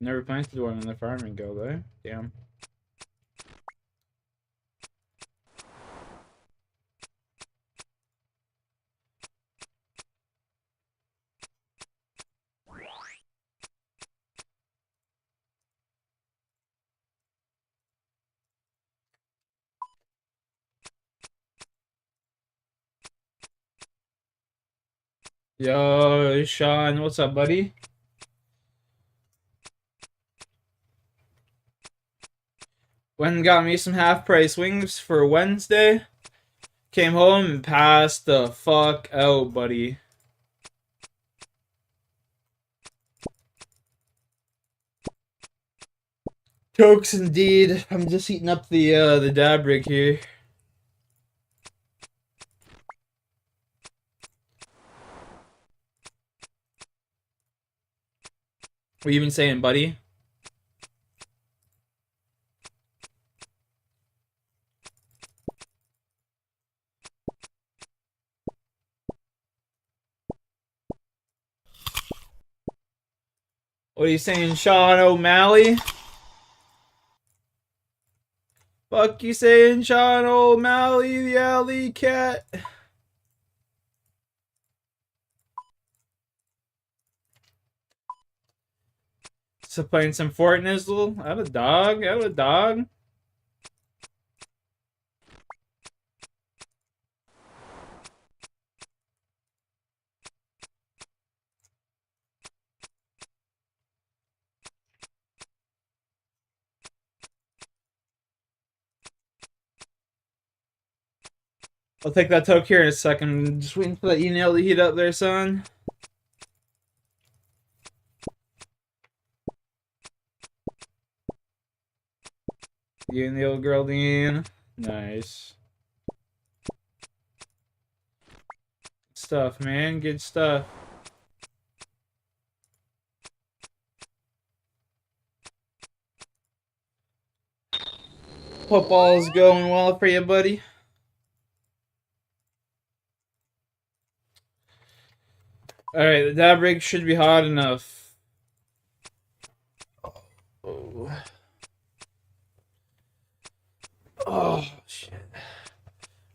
Never plans to do one in the farming guild, eh? Damn. Yo, Sean, what's up, buddy? Went and got me some half-price wings for Wednesday. Came home and passed the fuck out, buddy. Jokes indeed. I'm just heating up the dab rig here. What you been saying, buddy? What are you saying, Sean O'Malley? Fuck you saying, Sean O'Malley, the alley cat? So playing some Fortnite. I have a dog. I have a dog. I'll take that toke here in a second. Just waiting for that email to heat up there, son. You and the old girl, Dean. Nice. Good stuff, man. Good stuff. Football's going well for you, buddy. Alright, the dab rig should be hot enough. Oh. Oh, shit.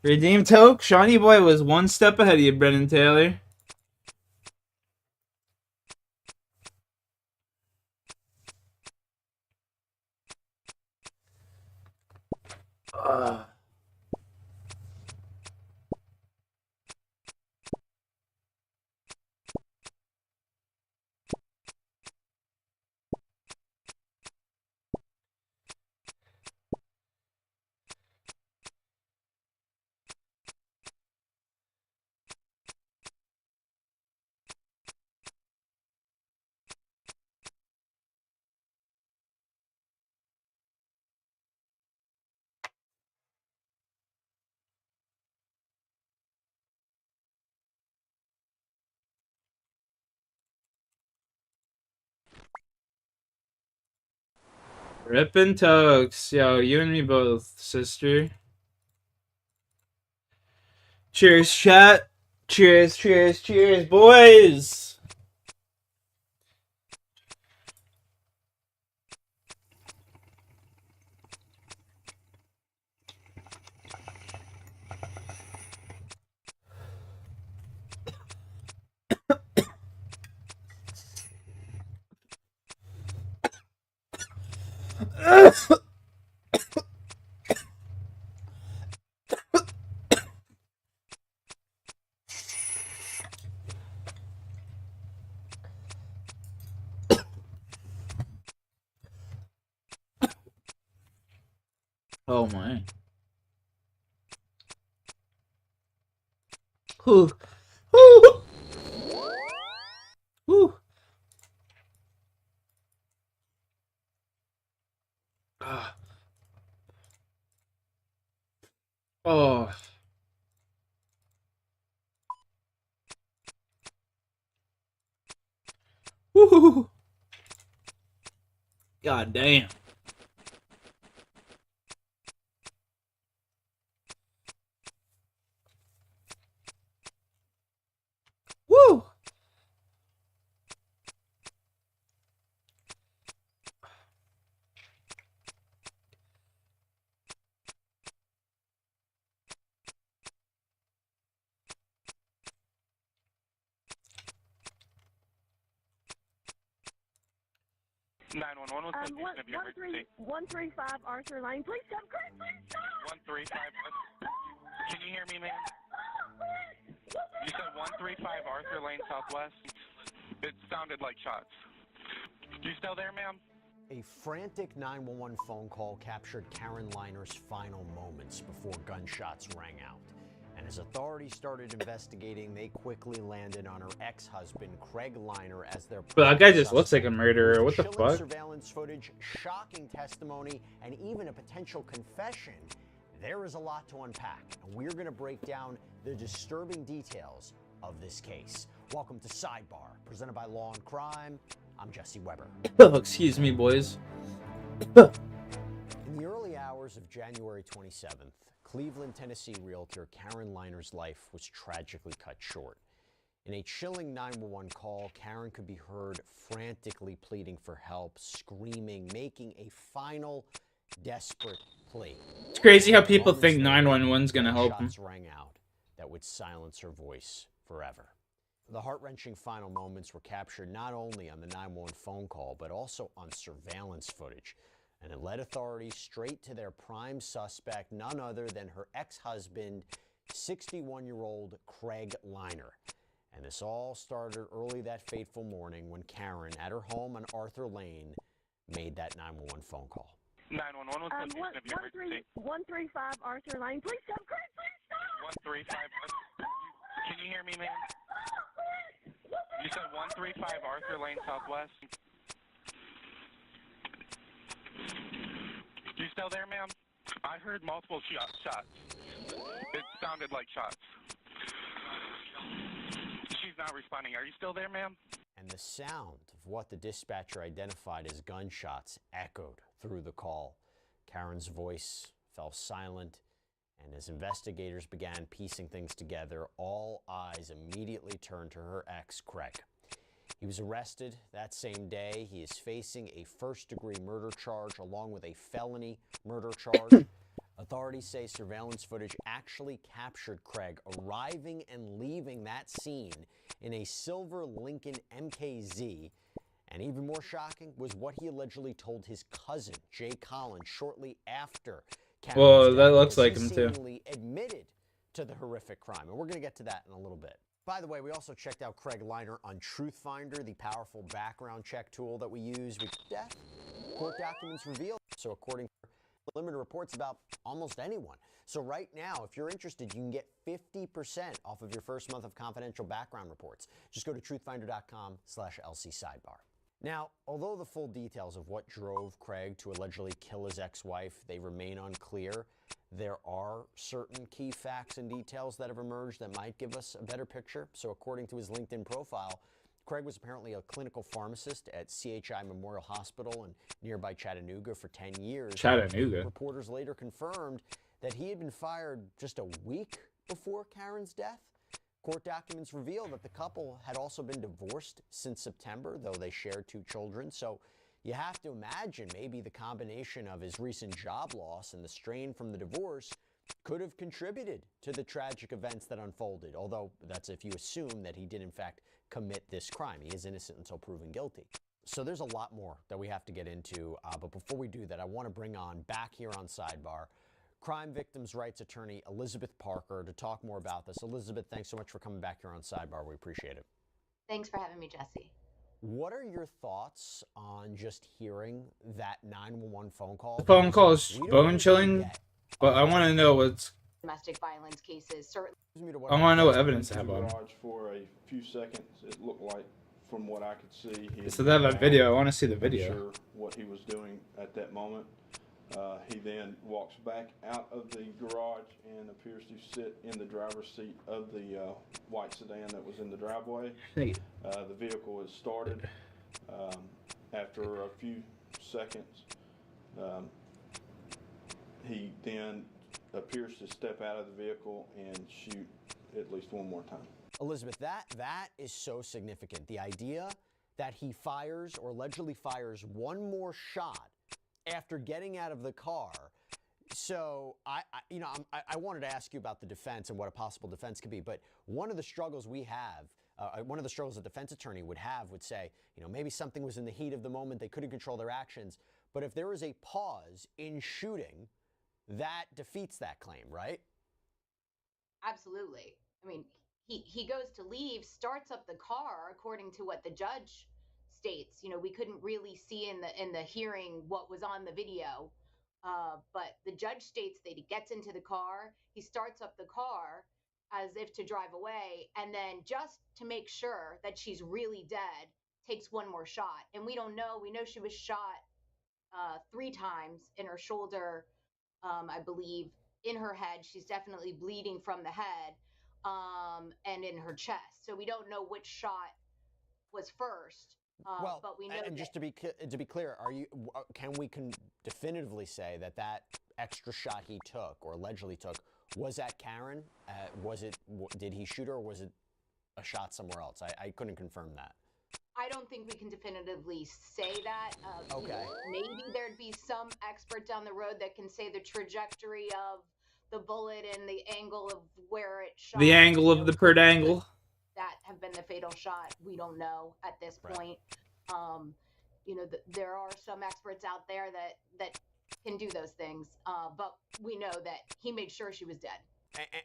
Redeem toke? Shawnee Boy was one step ahead of you, Brennan Taylor. Rippin' tokes. Yo, you and me both, sister. Cheers, chat. Cheers, cheers, cheers, boys. Oh my. Whew. Whew. Whew. Ah. Oh. Whew. God damn. Woo. 911, what's the location of your emergency? 135 Arthur Lane. Please come quick, please stop! 135, can you hear me, ma'am? You said 135 Arthur Lane Southwest? It sounded like shots. You still there, ma'am? A frantic 911 phone call captured Karen Liner's final moments before gunshots rang out. And as authorities started investigating, they quickly landed on her ex-husband, Craig Liner, as their But that guy just looks like a murderer. What the fuck? Surveillance footage, shocking testimony, and even a potential confession. There is a lot to unpack, and we're going to break down the disturbing details of this case. Welcome to Sidebar, presented by Law and Crime. I'm Jesse Weber. Oh, excuse me, boys. In the early hours of January 27th, Cleveland, Tennessee realtor Karen Liner's life was tragically cut short. In a chilling 911 call, Karen could be heard frantically pleading for help, screaming, making a final desperate plea. It's crazy how people think 911's gonna help them. Shots rang out that would silence her voice forever. The heart-wrenching final moments were captured not only on the 911 phone call, but also on surveillance footage. And it led authorities straight to their prime suspect, none other than her ex-husband, 61-year-old Craig Liner. And this all started early that fateful morning when Karen, at her home on Arthur Lane, made that 911 phone call. 911, what's the location of your emergency? 135 Arthur Lane. Please come quick, please stop! 135, can you hear me, ma'am? You said 135 Arthur Lane Southwest? You still there, ma'am? I heard multiple shots. It sounded like shots. She's not responding. Are you still there, ma'am? And the sound of what the dispatcher identified as gunshots echoed through the call. Karen's voice fell silent, and as investigators began piecing things together, all eyes immediately turned to her ex, Craig. He was arrested that same day. He is facing a first-degree murder charge along with a felony murder charge. Authorities say surveillance footage actually captured Craig arriving and leaving that scene in a silver Lincoln MKZ. And even more shocking was what he allegedly told his cousin, Jay Collins, shortly after Karen's Well, that death, looks as like he him too. seemingly admitted to the horrific crime. And we're going to get to that in a little bit. By the way, we also checked out Craig Liner on Truthfinder, the powerful background check tool that we use. Court documents reveal. So according to limited reports about almost anyone. So right now, if you're interested, you can get 50% off of your first month of confidential background reports. Just go to truthfinder.com/LCSidebar. Now, although the full details of what drove Craig to allegedly kill his ex-wife, they remain unclear, there are certain key facts and details that have emerged that might give us a better picture. So according to his LinkedIn profile, Craig was apparently a clinical pharmacist at CHI Memorial Hospital in nearby Chattanooga for 10 years. Chattanooga. Reporters later confirmed that he had been fired just a week before Karen's death. Court documents reveal that the couple had also been divorced since September, though they shared 2 children. So you have to imagine maybe the combination of his recent job loss and the strain from the divorce could have contributed to the tragic events that unfolded, although that's if you assume that he did in fact commit this crime. He is innocent until proven guilty. So there's a lot more that we have to get into, but before we do that, I want to bring on, back here on Sidebar, crime victims' rights attorney Elizabeth Parker to talk more about this. Elizabeth, thanks so much for coming back here on Sidebar. We appreciate it. Thanks for having me, Jesse. What are your thoughts on just hearing that 911 phone call? The phone call is We don't bone usually chilling, get but I want to know what's. Domestic violence cases, certainly. I want to know what evidence they The have on. garage for a few seconds. It looked like, from what I could see, he had So they have a been video. I out. want to see the I'm video. sure what he was doing at that moment. He then walks back out of the garage and appears to sit in the driver's seat of the white sedan that was in the driveway. The vehicle is started. After a few seconds, he then appears to step out of the vehicle and shoot at least one more time. Elizabeth, that is so significant. The idea that he fires or allegedly fires one more shot after getting out of the car. So I wanted to ask you about the defense and what a possible defense could be. But one of the struggles we have, one of the struggles a defense attorney would say, maybe something was in the heat of the moment. They couldn't control their actions. But if there is a pause in shooting, that defeats that claim, right? Absolutely. I mean, he goes to leave, starts up the car, according to what the judge states. We couldn't really see in the hearing what was on the video, but the judge states that he gets into the car, he starts up the car as if to drive away, and then just to make sure that she's really dead, takes one more shot. And we don't know. We know she was shot 3 times in her shoulder, I believe, in her head. She's definitely bleeding from the head, and in her chest. So we don't know which shot was first. But we know. And just to be clear, can we definitively say that extra shot he took or allegedly took was at Karen? Did he shoot her, or was it a shot somewhere else? I couldn't confirm that. I don't think we can definitively say that. Okay. Maybe there'd be some expert down the road that can say the trajectory of the bullet and the angle of where it shot. The angle of the PERD angle. That have been the fatal shot. We don't know at this point. There are some experts out there that can do those things, but we know that he made sure she was dead.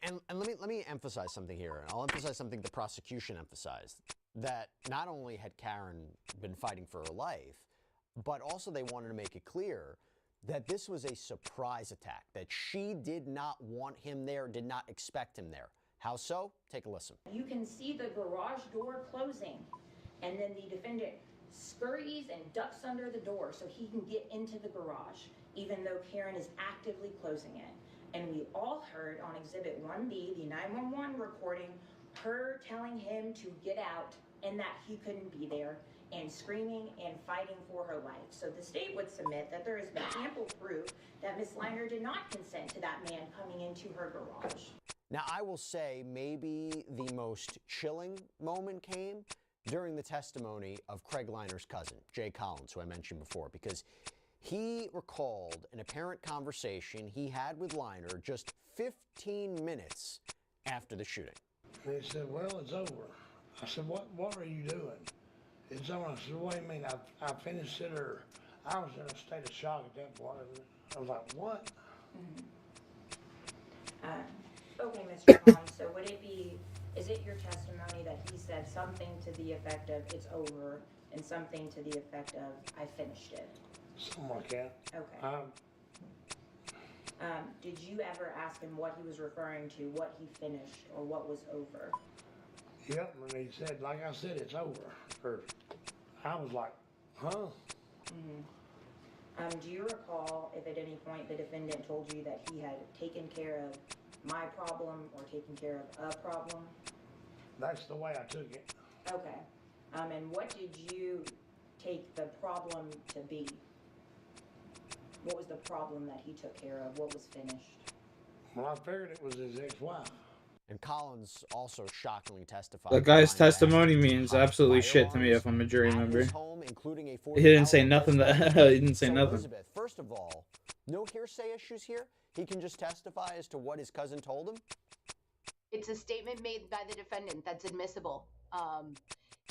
And let me emphasize something here, and I'll emphasize something the prosecution emphasized, that not only had Karen been fighting for her life, but also they wanted to make it clear that this was a surprise attack, that she did not want him there, did not expect him there. How so? Take a listen. You can see the garage door closing, and then the defendant scurries and ducks under the door so he can get into the garage, even though Karen is actively closing it. And we all heard on Exhibit 1B, the 911 recording, her telling him to get out and that he couldn't be there, and screaming and fighting for her life. So the state would submit that there has been ample proof that Ms. Liner did not consent to that man coming into her garage. Now, I will say maybe the most chilling moment came during the testimony of Craig Liner's cousin, Jay Collins, who I mentioned before, because he recalled an apparent conversation he had with Liner just 15 minutes after the shooting. And he said, well, it's over. I said, what are you doing? It's over. I said, what do you mean? I finished it, or I was in a state of shock at that point. I was like, what? Okay, Mr. Collins, so is it your testimony that he said something to the effect of it's over and something to the effect of I finished it? Something like that. Okay. Did you ever ask him what he was referring to, what he finished, or what was over? Yep, and he said, like I said, it's over. Or I was like, huh? Do you recall if at any point the defendant told you that he had taken care of my problem or taken care of a problem? That's the way I took it. Okay. And what did you take the problem to be? What was the problem that he took care of? What was finished? Well, I figured it was his ex-wife. And Collins also shockingly testified. The guy's testimony means absolutely shit to me if I'm a jury member. He didn't say nothing that he didn't say nothing. Elizabeth, first of all, no hearsay issues here. He can just testify as to what his cousin told him. It's a statement made by the defendant that's admissible.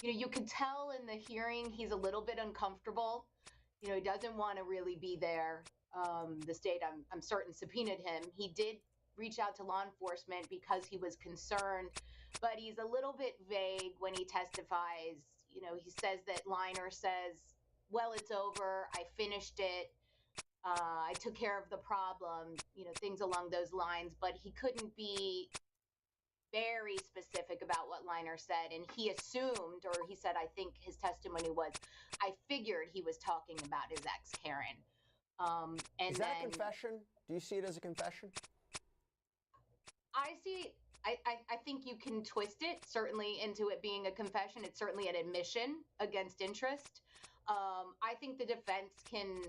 You could tell in the hearing he's a little bit uncomfortable. He doesn't want to really be there. The state, I'm certain, subpoenaed him. He did reach out to law enforcement because he was concerned, but he's a little bit vague when he testifies You know, he says that Liner says, well, it's over. I finished it. I took care of the problem, you know, things along those lines, but he couldn't be very specific about what Liner said. And he assumed, or he said, I think his testimony was, I figured he was talking about his ex, Karen. And Is that then a confession? Do you see it as a confession? I see. I think you can twist it certainly into it being a confession. It's certainly an admission against interest. I think the defense can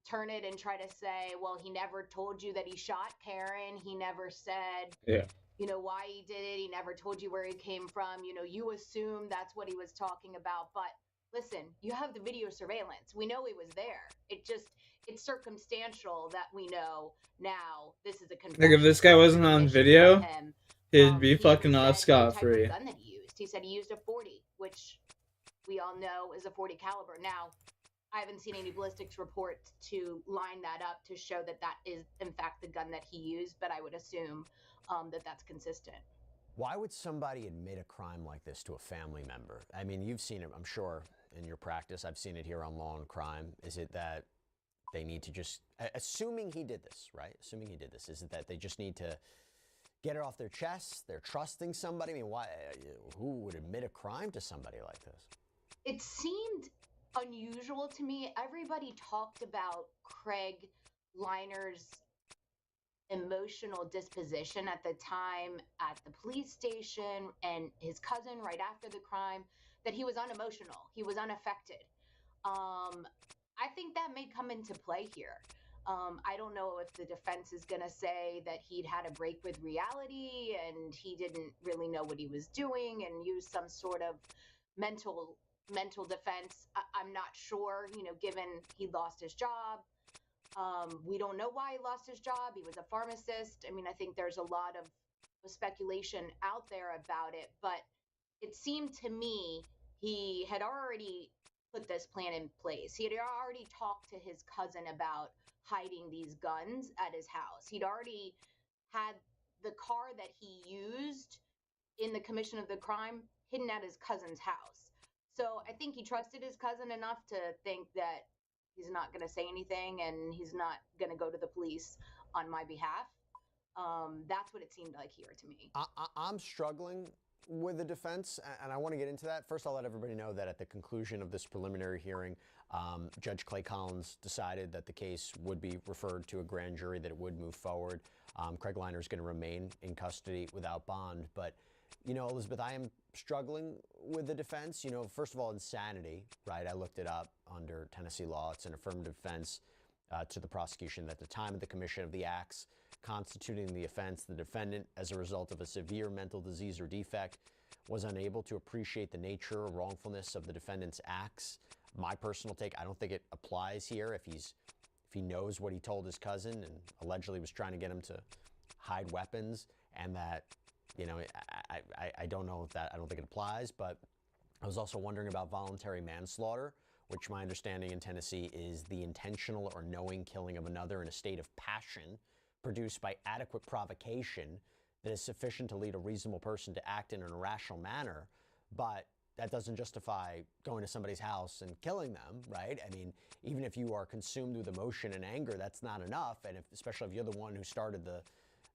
turn it and try to say, well, he never told you that he shot Karen. He never said, Yeah. you know, why he did it. He never told you where he came from. You know, you assume that's what he was talking about. But listen, you have the video surveillance. We know he was there. It's circumstantial that we know now this is a confession. Like if this guy wasn't on video, he'd be fucking off scot-free. Gun that he used. He said he used a 40, which we all know is a 40 caliber. Now, I haven't seen any ballistics reports to line that up to show that that is in fact the gun that he used, but I would assume that that's consistent. Why would somebody admit a crime like this to a family member? I mean, you've seen it, I'm sure, in your practice. I've seen it here on Law and Crime. Is it that they need to just, assuming he did this, right? Assuming he did this, is it that they just need to get it off their chest? They're trusting somebody? I mean, why? Who would admit a crime to somebody like this? It seemed unusual to me. Everybody talked about Craig Liner's emotional disposition at the time at the police station and his cousin right after the crime, that he was unemotional, he was unaffected. I think that may come into play here. I don't know if the defense is going to say that he'd had a break with reality and he didn't really know what he was doing and use some sort of mental defense. I'm not sure, you know, given he lost his job. We don't know why he lost his job. He was a pharmacist. I mean, I think there's a lot of speculation out there about it, but it seemed to me he had already put this plan in place. He had already talked to his cousin about hiding these guns at his house. He'd already had the car that he used in the commission of the crime hidden at his cousin's house. So I think he trusted his cousin enough to think that he's not going to say anything and he's not going to go to the police on my behalf. That's what it seemed like here to me. I'm struggling with the defense, and I want to get into that. First, I'll let everybody know that at the conclusion of this preliminary hearing, Judge Clay Collins decided that the case would be referred to a grand jury, that it would move forward. Craig Liner is going to remain in custody without bond. But, you know, Elizabeth, I am struggling with the defense. You know, first of all, insanity, right? I looked it up under Tennessee law. It's an affirmative defense to the prosecution that at the time of the commission of the acts constituting the offense, the defendant, as a result of a severe mental disease or defect, was unable to appreciate the nature or wrongfulness of the defendant's acts. My personal take, I don't think it applies here if he knows what he told his cousin and allegedly was trying to get him to hide weapons, and that, you know, I don't know if that, I don't think it applies. But I was also wondering about voluntary manslaughter, which my understanding in Tennessee is the intentional or knowing killing of another in a state of passion produced by adequate provocation that is sufficient to lead a reasonable person to act in an irrational manner. But that doesn't justify going to somebody's house and killing them, right? I mean, even if you are consumed with emotion and anger, that's not enough. And especially if you're the one who started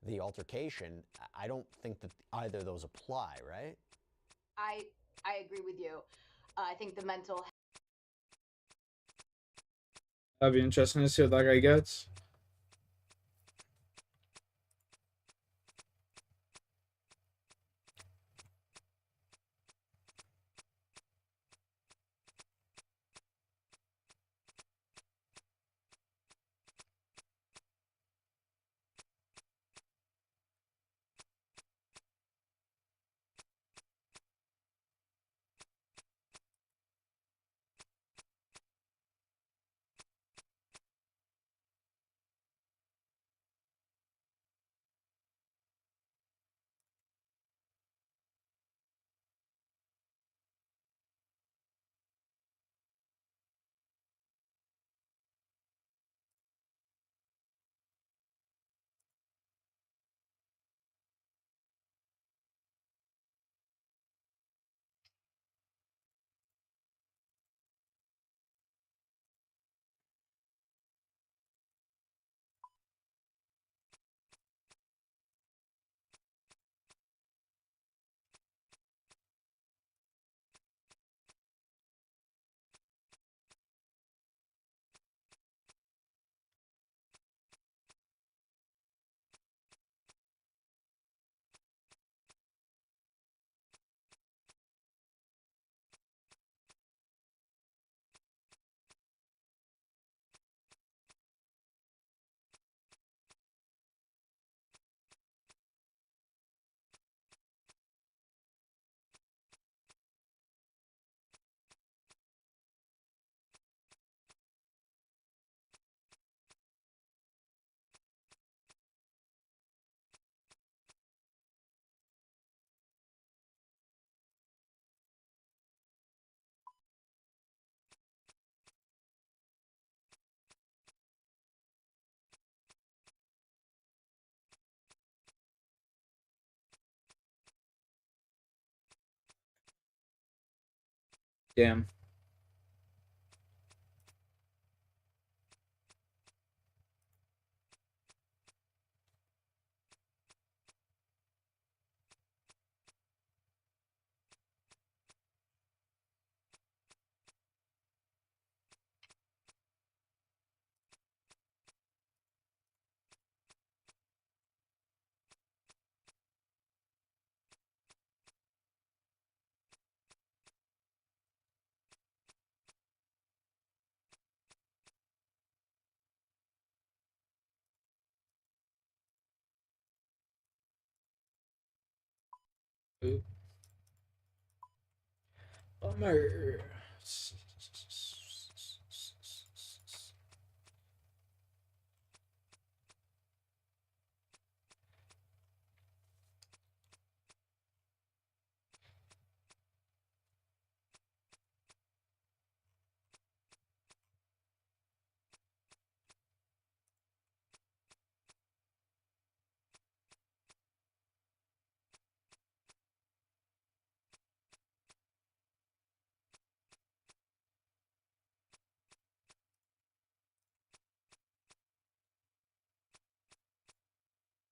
the altercation, I don't think that either of those apply, right? I agree with you. I think the mental. That'd be interesting to see what that guy gets. Damn. Bummer.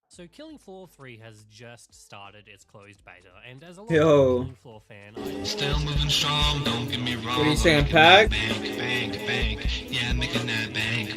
So Killing Floor 3 has just started its closed beta, and as a long Yo. Killing Floor fan, I Still moving strong, don't get me wrong. What are you saying, I'm making Pack? that bank. Yeah, I'm making that bank.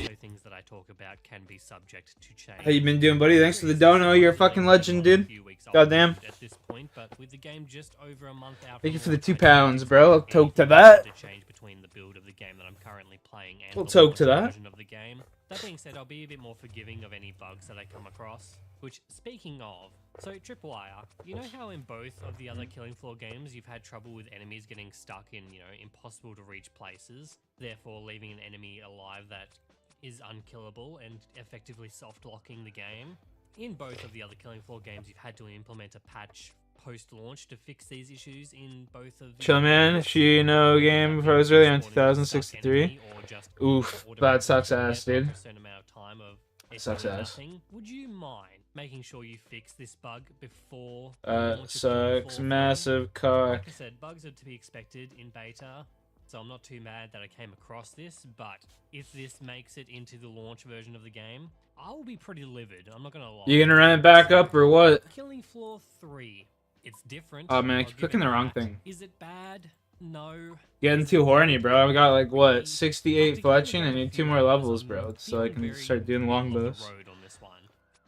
so things that I talk about can be subject to change. How you been doing, buddy? Thanks for the dono. You're a fucking legend, dude. Goddamn. At this point, but with the game just over a month out Thank you from for the launch, I £2, don't bro. I'll think toke to anything that. to change between the build of the game that I'm currently playing and We'll the toke to launch that. version of the game. That being said, I'll be a bit more forgiving of any bugs that I come across. Which, speaking of, so Tripwire, you know how in both of the other Killing Floor games you've had trouble with enemies getting stuck in, impossible to reach places, therefore leaving an enemy alive that is unkillable and effectively soft-locking the game? In both of the other Killing Floor games, you've had to implement a patch post-launch to fix these issues in both of the... Chill, man. Shino game before I was really on 2063. Oof, that sucks ass, dude. Sucks ass. Would you mind making sure you fix this bug before the launch of Killing Sucks. Floor 3? Massive cock. Like I said, bugs are to be expected in beta, so I'm not too mad that I came across this, but if this makes it into the launch version of the game, I will be pretty livid, I'm not gonna lie. You gonna run it back up or what? Killing Floor 3. It's different. Oh man, I I'll keep give clicking it the wrong that. thing. Is it bad? No. Getting Is too it horny, bro. I've got like what, Have 68 to give it a fletching. I go need a 2 few more times. levels, I'm bro, so I feeling can very start doing middle of the longbows. road on this one,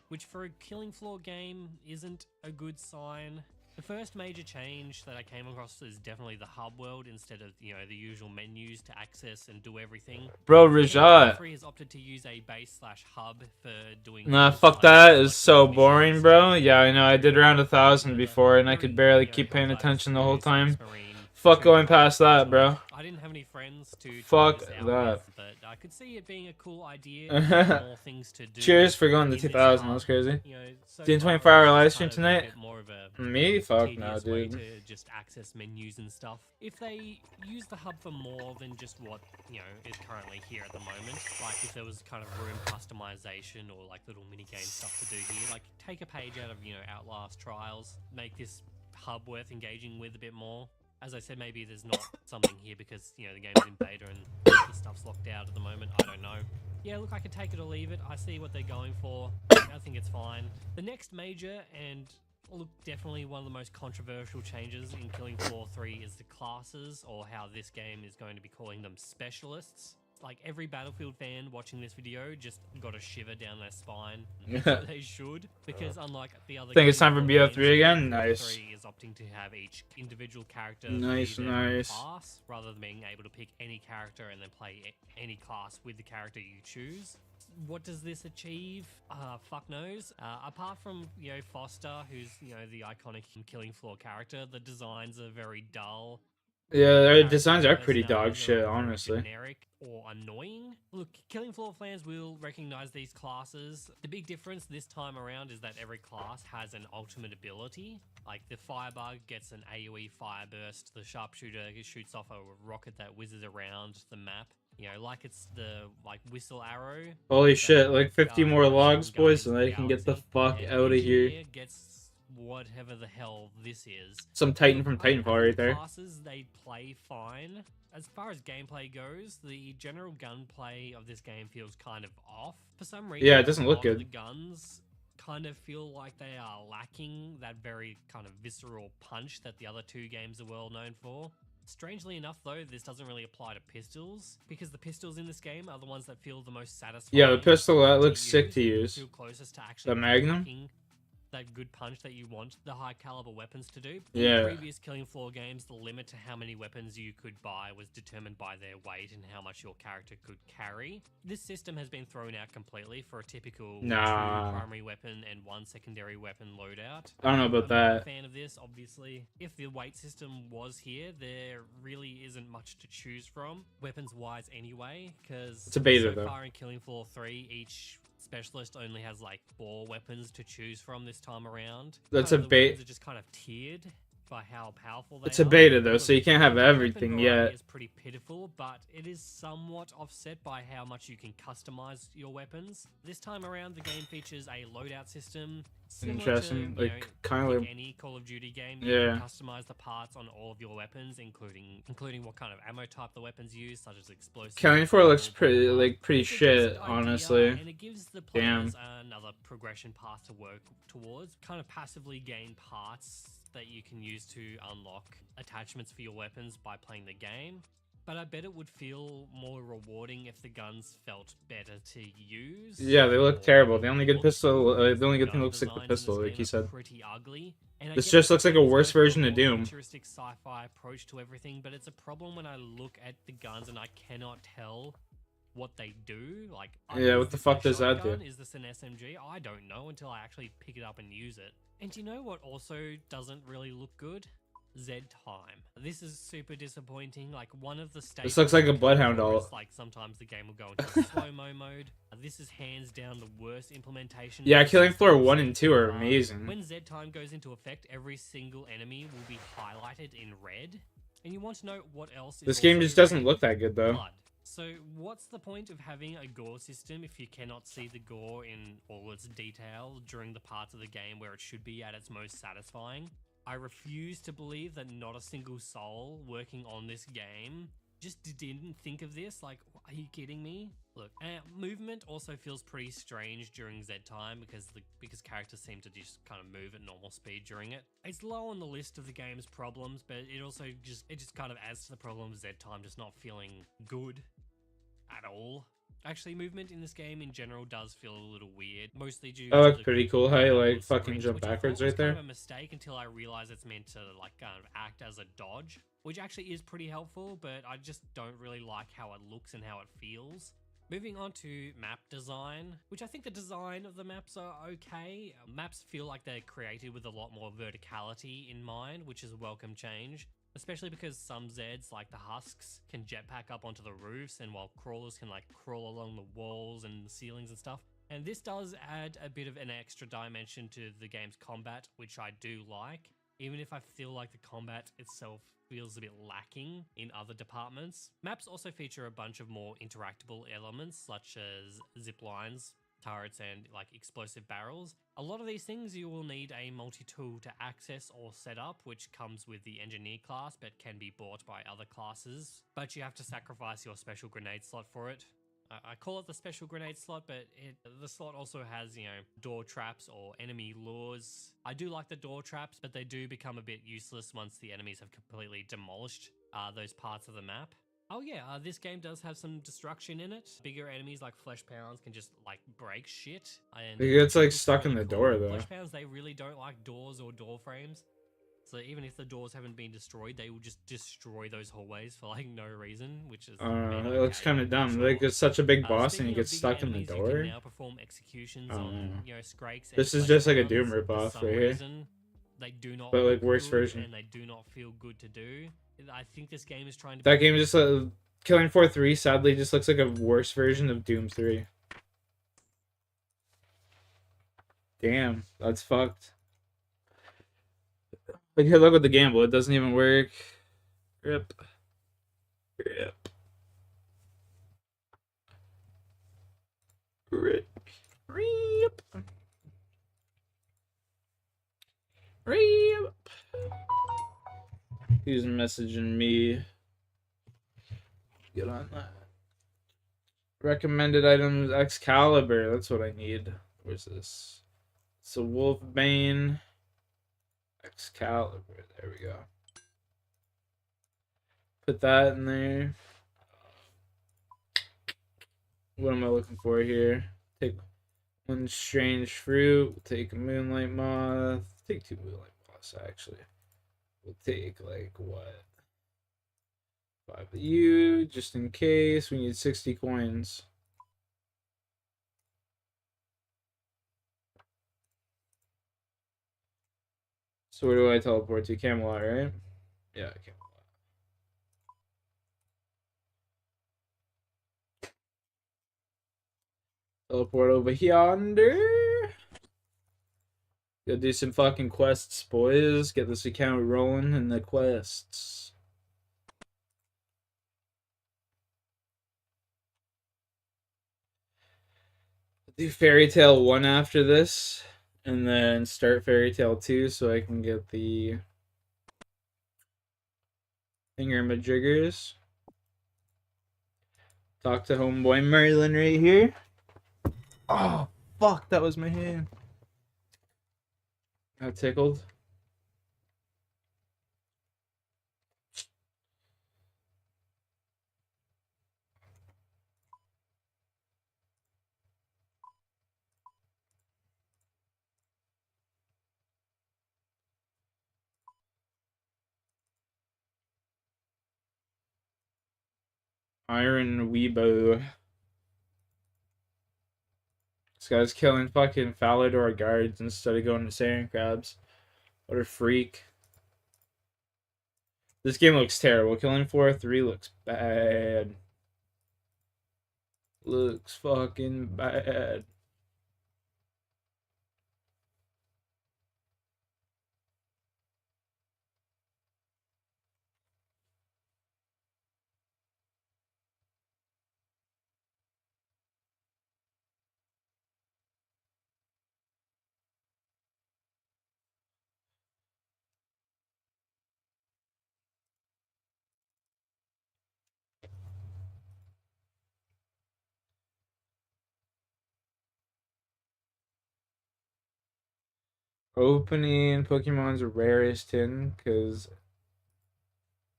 which for a Killing Floor game isn't a good sign. The first major change that I came across is definitely the hub world instead of, the usual menus to access and do everything. Bro, Killing Floor Rajat. 3 has opted to use a base/hub for doing... Nah, full fuck side that. missions Is like so doing boring, missions. bro. Yeah, I know. I did around 1,000 before, and I Very, could barely keep paying complex attention the to whole use time. Marine Fuck to going past that, so bro. I didn't have any friends to try Fuck this out that. with, but I could see it being a cool idea. More things to do. Cheers for going to in this 2,000. hub. That's crazy. So Doing far, 24-hour it's live just stream kind of a tonight? bit more of a Me? Fuck no, tedious way dude. to just access menus and stuff. If they use the hub for more than just what is currently here at the moment, like if there was kind of room customization or like little mini game stuff to do here, like take a page out of Outlast Trials, make this hub worth engaging with a bit more. As I said, maybe there's not something here because the game's in beta and the stuff's locked out at the moment. I don't know. Yeah, look, I could take it or leave it. I see what they're going for. I think it's fine. The next major and look, definitely one of the most controversial changes in Killing Floor 3 is the classes, or how this game is going to be calling them specialists. Like every Battlefield fan watching this video just got a shiver down their spine. So they should, because unlike the other Think it's time for Killing Floor BO3 games, again? Killing Floor Nice. 3 is opting to have each individual character Nice, be their own nice. class, rather than being able to pick any character and then play any class with the character you choose. What does this achieve? Fuck knows. Apart from, Foster, who's, the iconic Killing Floor character, the designs are very dull. Yeah, their Character designs are pretty dog personalities shit, are very honestly. generic or annoying. Look, Killing Floor fans will recognize these classes. The big difference this time around is that every class has an ultimate ability. Like the Firebug gets an AoE fire burst, the Sharpshooter shoots off a rocket that whizzes around the map. Like it's the whistle arrow. Holy that shit, like 50 more machine logs, gun boys, in and I can get the reality. fuck And out of here. Engineer gets whatever the hell this is. Some Titan from I think Titanfall right the there. classes, they play fine. As far as gameplay goes, the general gunplay of this game feels kind of off. For some reason, Yeah, it doesn't a look lot of good. the guns kind of feel like they are lacking that very kind of visceral punch that the other two games are well known for. Strangely enough, though, this doesn't really apply to pistols, because the pistols in this game are the ones that feel the most satisfying. Yeah, the pistol that looks to sick to and use. feel closest to actually The Magnum? packing that good punch that you want the high caliber weapons to do. Yeah. In previous Killing Floor games, the limit to how many weapons you could buy was determined by their weight and how much your character could carry. This system has been thrown out completely for a typical 2 primary weapon and 1 secondary weapon loadout. I don't know about I'm not a that. fan of this, obviously. If the weight system was here, there really isn't much to choose from, weapons-wise anyway, because It's a beta, so though. far in Killing Floor 3, each specialist only has like 4 weapons to choose from this time around. That's Kind a of the bait. weapons are just kind of tiered by how powerful they It's a are. beta though, Look, so you can't have the weapon everything variety yet. is pretty pitiful, but it is somewhat offset by how much you can customize your weapons. This time around, the game features a loadout system. Interesting, To, you like know, kind of pick any Call of Duty game. You yeah. can customize the parts on all of your weapons, including what kind of ammo type the weapons use, such as explosives. Killing Floor looks blah, blah, pretty blah. pretty It's a shit, decent idea, honestly. and it gives the players another progression path to work towards. Kind of passively gain parts that you can use to unlock attachments for your weapons by playing the game. But I bet it would feel more rewarding if the guns felt better to use. Yeah, they look terrible. The only good look pistol, good. the only good thing Gun looks like the designs in this pistol, like game he are said. pretty ugly. And I This get just that looks like a games worse go for version of more Doom. Futuristic sci-fi approach to everything, but it's a problem when I look at the guns and I cannot tell what they do. Like, Yeah, is what the this fuck a does that do? shotgun? Is this an SMG? I don't know until I actually pick it up and use it. And do you know what also doesn't really look good? Z time. This is super disappointing. Like, one of the stages. This looks like a of Bloodhound Killing Floor doll. is, like, sometimes the game will go into slow-mo mode. This is hands down the worst implementation. Yeah, of the Killing Floor system 1 and 2 are so far. amazing. When Z time goes into effect, every single enemy will be highlighted in red. And you want to know what else is This game also just doesn't red? look that good though. Blood. So what's the point of having a gore system if you cannot see the gore in all its detail during the parts of the game where it should be at its most satisfying? I refuse to believe that not a single soul working on this game just didn't think of this. Like, are you kidding me? Look, movement also feels pretty strange during Z time because characters seem to just kind of move at normal speed during it. It's low on the list of the game's problems, but it also just kind of adds to the problem of Z time just not feeling good at all. Actually, movement in this game in general does feel a little weird, mostly due Oh, to look the pretty cool. cool How you angle like of fucking sprint, jump which I thought backwards was right there. kind of a mistake until I realized it's meant to like kind of act as a dodge, which actually is pretty helpful, but I just don't really like how it looks and how it feels. Moving on to map design, which I think the design of the maps are okay. Maps feel like they're created with a lot more verticality in mind, which is a welcome change. Especially because some Zeds, like the Husks, can jetpack up onto the roofs, and while crawlers can like crawl along the walls and the ceilings and stuff. And this does add a bit of an extra dimension to the game's combat, which I do like, even if I feel like the combat itself feels a bit lacking in other departments. Maps also feature a bunch of more interactable elements, such as zip lines, turrets, and like explosive barrels. A lot of these things you will need a multi-tool to access or set up, which comes with the engineer class but can be bought by other classes. But you have to sacrifice your special grenade slot for it. I call it the special grenade slot, but the slot also has, you know, door traps or enemy lures. I do like the door traps, but they do become a bit useless once the enemies have completely demolished those parts of the map. Oh yeah, this game does have some destruction in it. Bigger enemies like Flesh Pounds can just like break shit. And It gets like looks stuck in really the cool. door though. Flesh Pounds, they really don't like doors or door frames. So even if the doors haven't been destroyed, they will just destroy those hallways for like no reason, which is I don't know. maybe It looks okay, kind of I'm not dumb. sure. Like it's such a big boss and Speaking you of get bigger stuck in the enemies, you door. can now perform executions I don't on, know. you know, Skrakes. This and is just Flesh like a Doom Pounds. ripoff For some right here. reason, they do not But, like, look worse good, version. and they do not feel good to do. I think this game is trying to. That game just Killing Floor 3 sadly just looks like a worse version of Doom 3. Damn, that's fucked. Like, hey, look at the gamble. It doesn't even work. Rip. Rip. Rip. Rip. Hurry up. Who's messaging me? Get on that. Recommended items Excalibur. That's what I need. Where's this? It's a Wolfbane Excalibur. There we go. Put that in there. What am I looking for here? Take one strange fruit. Take a moonlight moth. Take 2 moonlight moths actually. We'll take like what? 5 of you, just in case. We need 60 coins. So where do I teleport to? Camelot, right? Yeah, Camelot. Teleport over yonder. Go do some fucking quests, boys. Get this account rolling in the quests. Do Fairy Tale 1 after this, and then start Fairy Tale 2 so I can get the thingamajiggers. Talk to homeboy Merlin right here. Oh, fuck, that was my hand. Got tickled. Iron Weebo. This guy's killing fucking Falador guards instead of going to sand crabs. What a freak. This game looks terrible. Killing 4-3 looks bad. Looks fucking bad. Opening Pokemon's rarest tin because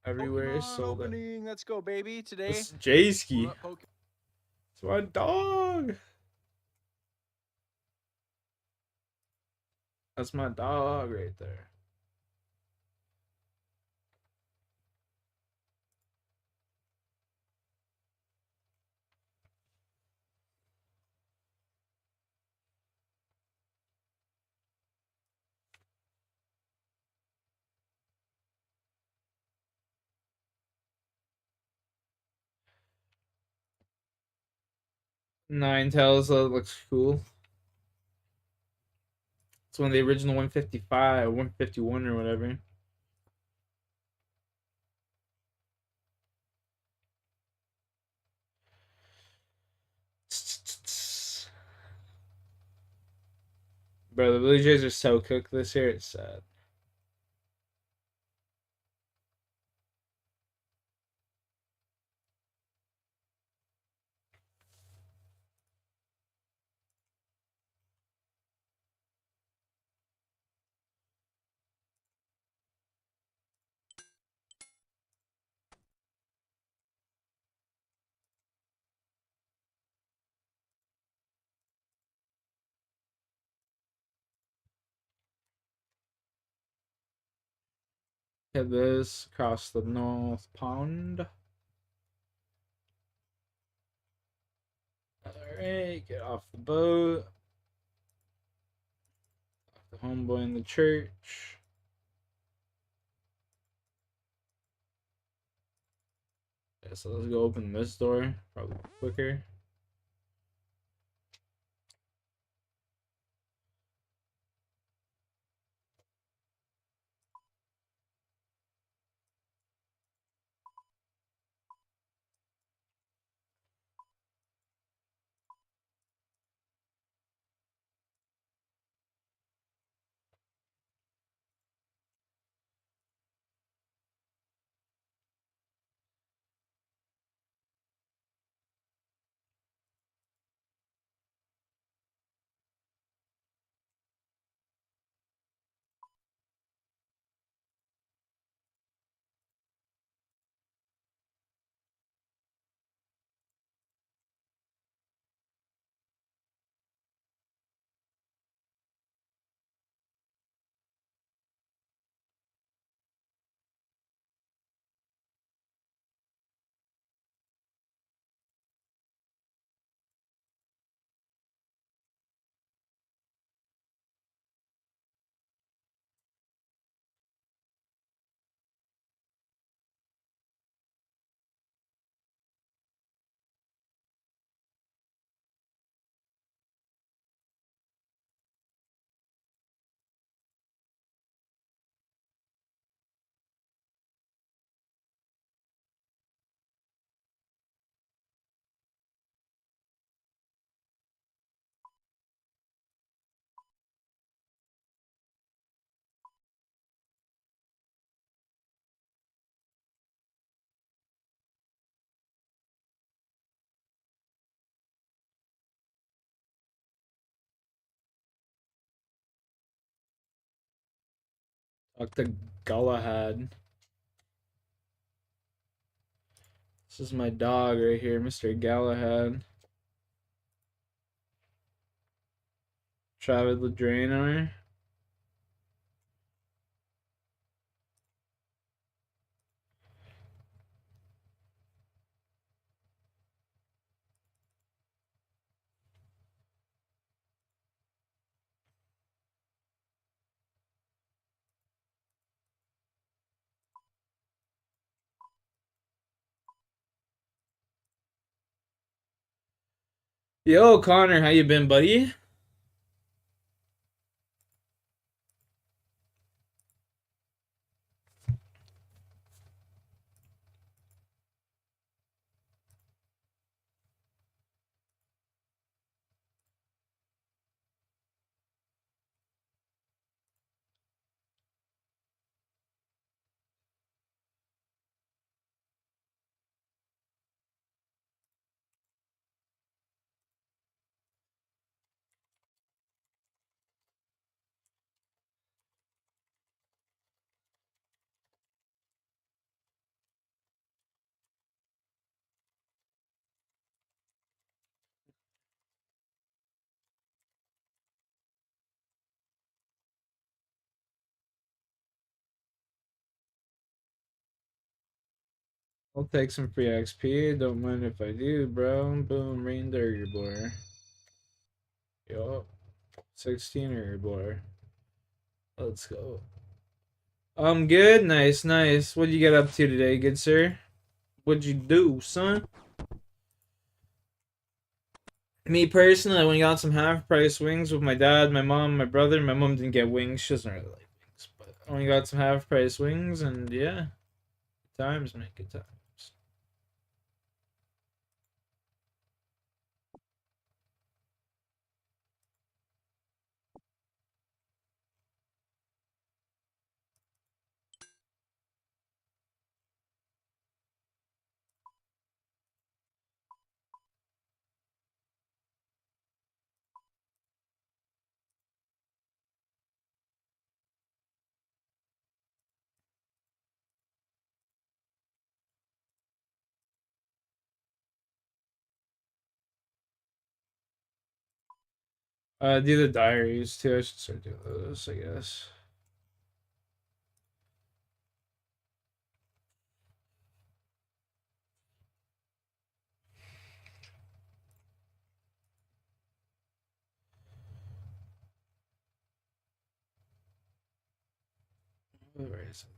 everywhere is sold out. Let's go, baby. Today, This is Jayski. we're at It's my dog. That's my dog right there. Ninetales looks cool. It's one of the original 155, 151 or whatever. Bro, the Blue Jays are so cooked this year, it's sad. Hit this across the North Pond. Alright, get off the boat. The homeboy in the church. Yeah, so let's go open this door. Probably quicker. Dr. Galahad. This is my dog right here, Mr. Galahad. Travis Ladrainer. Yo, Connor, how you been, buddy? I'll take some free XP. Don't mind if I do, bro. Boom, reindeer boy. Yup. 16er boy. Let's go. I'm good. Nice, nice. What'd you get up to today, good sir? What'd you do, son? Me personally, I went and got some half price wings with my dad, my mom, my brother. My mom didn't get wings. She doesn't really like wings. But I only got some half price wings, and yeah. Good times, man. Good times. Do the diaries too. I should start doing those, I guess. Where is it?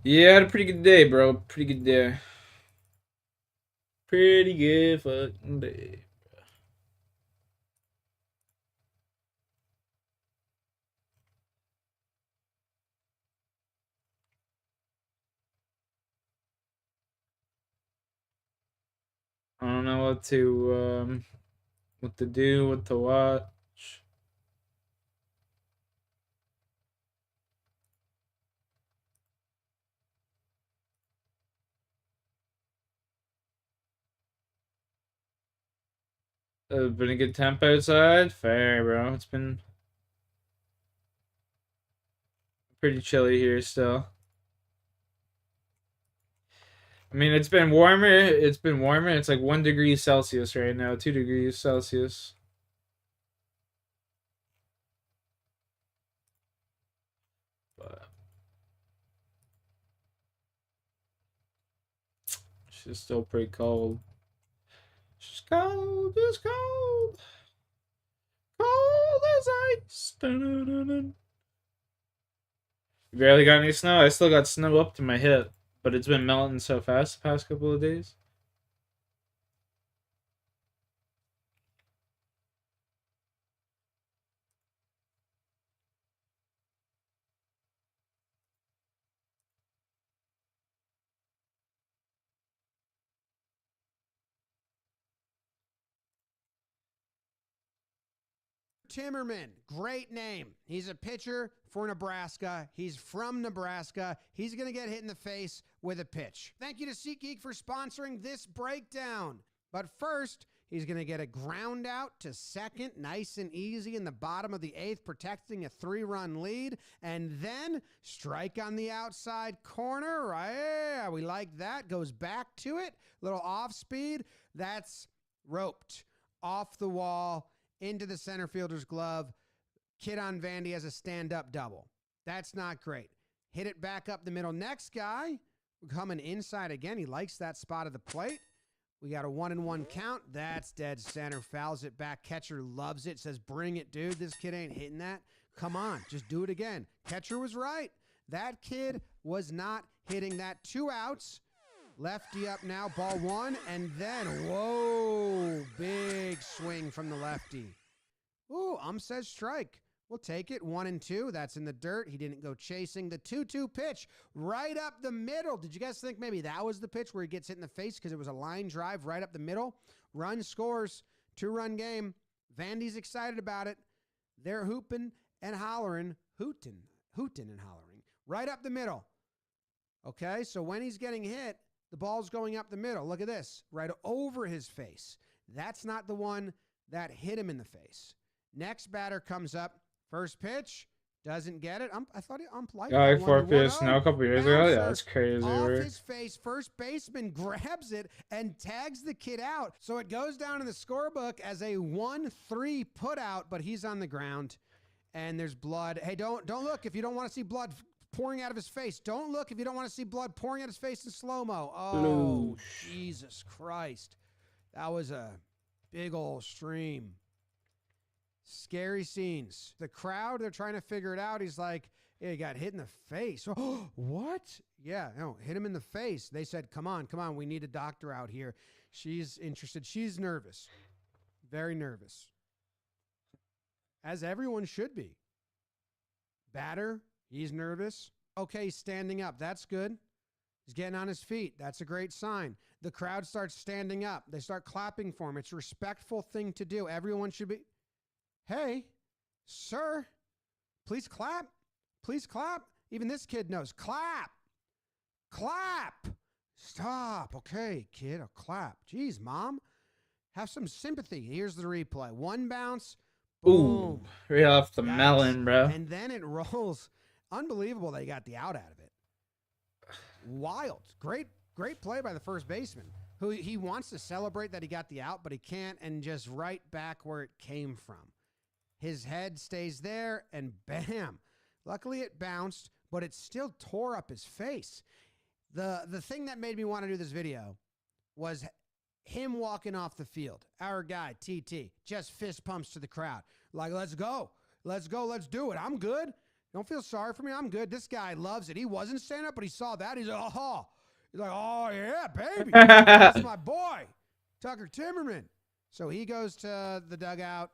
Yeah, I had a pretty good day, bro. Pretty good day. Pretty good fucking day. I don't know what to do, what to watch. Been a good temp outside. Fair, bro. It's been pretty chilly here still. I mean, it's been warmer. It's been warmer. It's like 1 degree Celsius right now, 2 degrees Celsius. But she's still pretty cold. She's cold. It's cold. Cold as ice. Dun-dun-dun-dun. You barely got any snow. I still got snow up to my hip, but it's been melting so fast the past couple of days. Timmerman, great name. He's a pitcher for Nebraska. He's from Nebraska. He's going to get hit in the face with a pitch. Thank you to SeatGeek for sponsoring this breakdown. But first, He's going to get a ground out to second, nice and easy in the bottom of the 8th, protecting a 3-run lead. And then strike on the outside corner. Right, yeah, we like that. Goes back to it. Little off speed. That's roped off the wall into the center fielder's glove. Kid on Vandy has a stand-up double. That's not great. Hit it back up the middle. Next guy coming inside again. He likes that spot of the plate. We got a 1-1 count. That's dead center. Fouls it back. Catcher loves it. Says, bring it, dude. This kid ain't hitting that. Come on. Just do it again. Catcher was right. That kid was not hitting that. 2 outs. Lefty up now. Ball 1. And then, whoa, big swing from the lefty. Ooh, says strike. We'll take it. 1-2. That's in the dirt. He didn't go chasing. The 2-2 pitch right up the middle. Did you guys think maybe that was the pitch where he gets hit in the face because it was a line drive right up the middle? Run scores. 2-run game. Vandy's excited about it. They're hooping and hollering. Hooting and hollering. Right up the middle. Okay, so when he's getting hit, the ball's going up the middle. Look at this. Right over his face. That's not the one that hit him in the face. Next batter comes up. First pitch, doesn't get it. I thought he like like 4 pitches now a couple years ago. Yeah, that's crazy. Off his face, first baseman grabs it and tags the kid out. So it goes down in the scorebook as a 1-3 put out, but he's on the ground and there's blood. Hey, don't look if you don't want to see blood pouring out of his face. Don't look if you don't want to see blood pouring out of his face in slow-mo. Oh, Jesus Christ. That was a big old stream. Scary scenes. The crowd, they're trying to figure it out. He's like, yeah, he got hit in the face. Oh, what? Yeah, no, hit him in the face. They said, come on, we need a doctor out here. She's interested. She's nervous. Very nervous. As everyone should be. Batter, he's nervous. Okay, he's standing up. That's good. He's getting on his feet. That's a great sign. The crowd starts standing up. They start clapping for him. It's a respectful thing to do. Everyone should be... Hey, sir, please clap. Please clap. Even this kid knows. Clap. Clap. Stop. Okay, kid, a clap. Jeez, Mom. Have some sympathy. Here's the replay. 1 bounce. Boom. Ooh, right off the melon, bro. And then it rolls. Unbelievable they got the out of it. Wild. Great play by the first baseman, who he wants to celebrate that he got the out, but he can't, and just right back where it came from. His head stays there, and bam. Luckily, it bounced, but it still tore up his face. The thing that made me want to do this video was him walking off the field. Our guy, TT, just fist pumps to the crowd. Like, let's go. Let's go. Let's do it. I'm good. Don't feel sorry for me. I'm good. This guy loves it. He wasn't standing up, but he saw that. He's like, oh. He's like, oh, yeah, baby. That's my boy, Tucker Timmerman. So he goes to the dugout.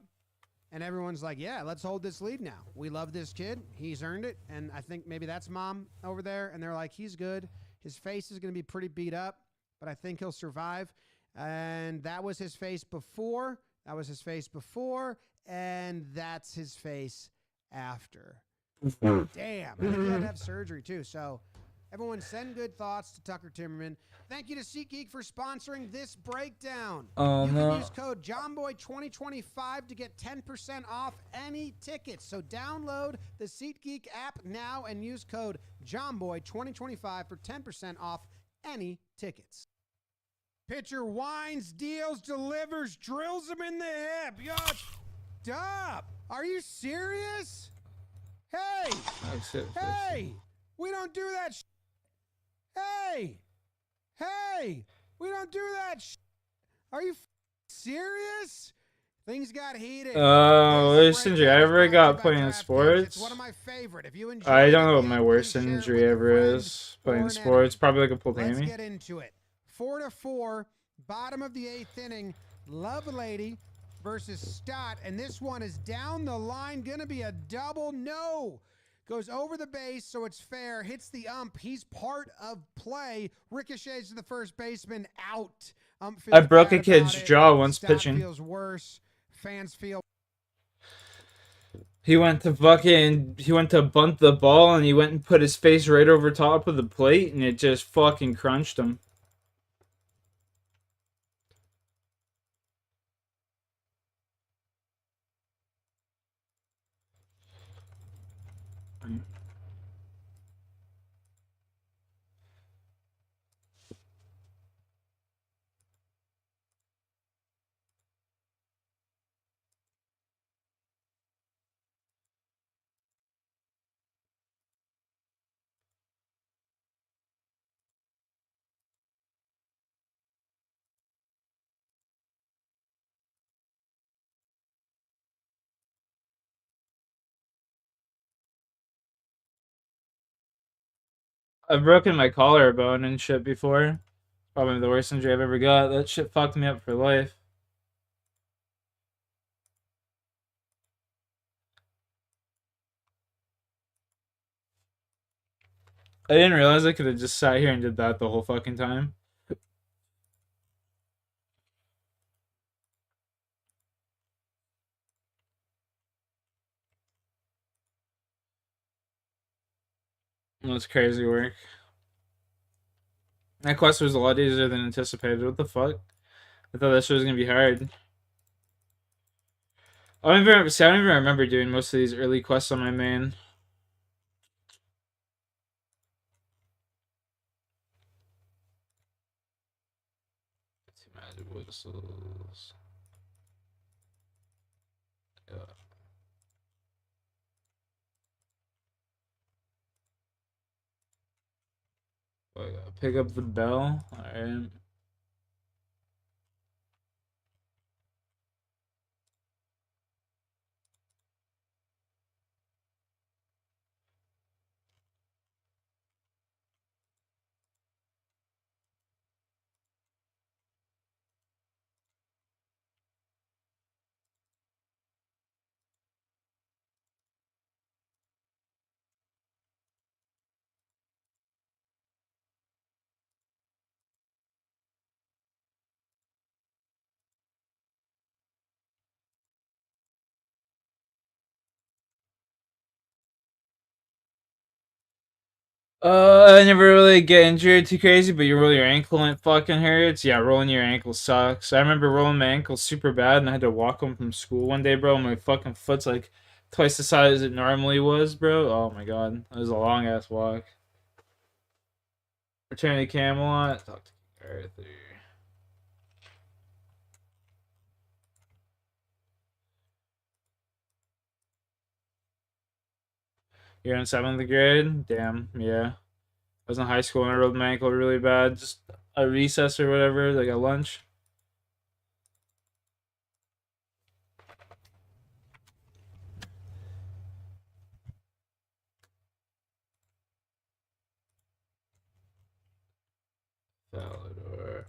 And everyone's like, yeah, let's hold this lead now. We love this kid. He's earned it. And I think maybe that's Mom over there. And they're like, he's good. His face is going to be pretty beat up, but I think he'll survive. And that was his face before. That was his face before. And that's his face after. Damn. I think he had to have surgery, too. So everyone send good thoughts to Tucker Timmerman. Thank you to SeatGeek for sponsoring this breakdown. You can use code JOHNBOY2025 to get 10% off any tickets. So download the SeatGeek app now and use code JOHNBOY2025 for 10% off any tickets. Pitcher winds, deals, delivers, drills him in the hip. Yo, stop. Are you serious? Hey. Hey. We don't do that. Hey. Hey, we don't do that. Are you serious? Things got heated. Worst injury I ever got playing sports. It's one of my favorite. If you enjoy I don't know what my worst injury ever is playing sports. Probably like a pulled hammy. Let's get into it. 4-4, bottom of the 8th inning. Lovelady versus Stott, and this one is down the line. Gonna be a double. No. Goes over the base, so it's fair. Hits the ump. He's part of play. Ricochets to the first baseman. Out. I broke a kid's jaw once pitching. Feels worse. Fans feel. He went to bunt the ball, and he went and put his face right over top of the plate, and it just fucking crunched him. I've broken my collarbone and shit before. Probably the worst injury I've ever got. That shit fucked me up for life. I didn't realize I could have just sat here and did that the whole fucking time. That's crazy work. That quest was a lot easier than anticipated. What the fuck? I thought that shit was gonna be hard. I don't even remember doing most of these early quests on my main. Magic whistles. Yeah. Oh, I gotta pick up the bell. Alright. I never really get injured too crazy, but you roll your ankle and it fucking hurts. Yeah, rolling your ankle sucks. I remember rolling my ankle super bad and I had to walk home from school one day, bro. My fucking foot's like twice the size it normally was, bro. Oh my god. It was a long ass walk. Return to Camelot. Talk to King Arthur. You're in 7th grade? Damn, yeah. I was in high school and I rolled my ankle really bad. Just a recess or whatever, like a lunch. Valador.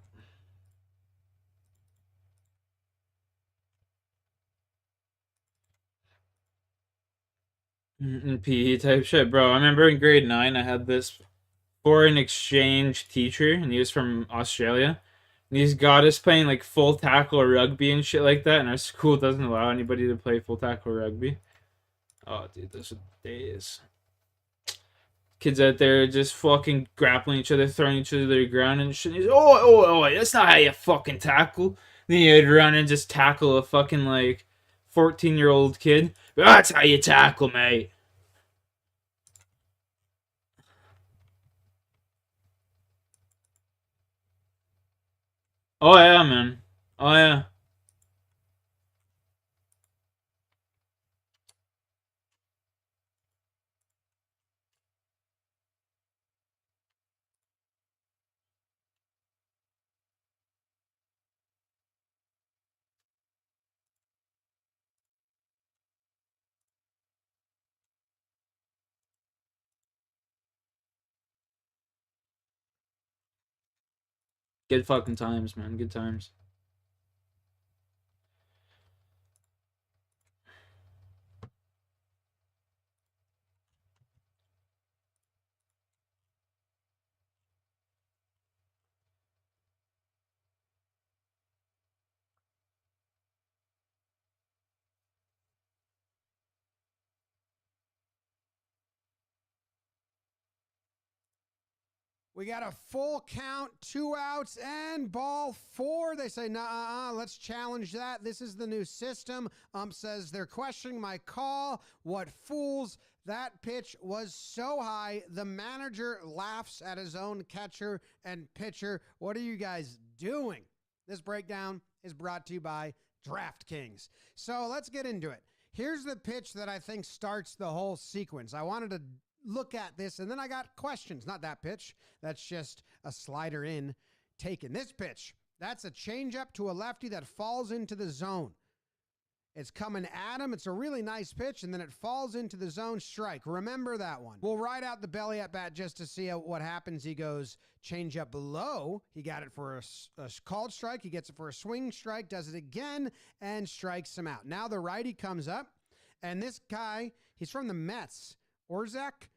PE type shit, bro. I remember in grade 9, I had this foreign exchange teacher, and he was from Australia. And he's got us playing like full tackle rugby and shit like that, and our school doesn't allow anybody to play full tackle rugby. Oh, dude, those are days. Kids out there just fucking grappling each other, throwing each other to the ground and shit. He's, that's not how you fucking tackle. Then you'd run and just tackle a fucking like 14-year-old kid. That's how you tackle, mate. Oh yeah, man. Oh yeah. Good fucking times, man. Good times. We got a full count, 2 outs, and ball 4. They say, nah, let's challenge that. This is the new system. Says they're questioning my call. What fools. That pitch was so high, the manager laughs at his own catcher and pitcher. What are you guys doing? This breakdown is brought to you by DraftKings. So let's get into it. Here's the pitch that I think starts the whole sequence. I wanted to look at this, and then I got questions. Not that pitch. That's just a slider in taken. This pitch, that's a changeup to a lefty that falls into the zone. It's coming at him. It's a really nice pitch, and then it falls into the zone. Strike. Remember that one. We'll ride out the belly at bat just to see what happens. He goes change up low. He got it for a called strike. He gets it for a swing strike, does it again, and strikes him out. Now the righty comes up, and this guy, he's from the Mets. Orzak.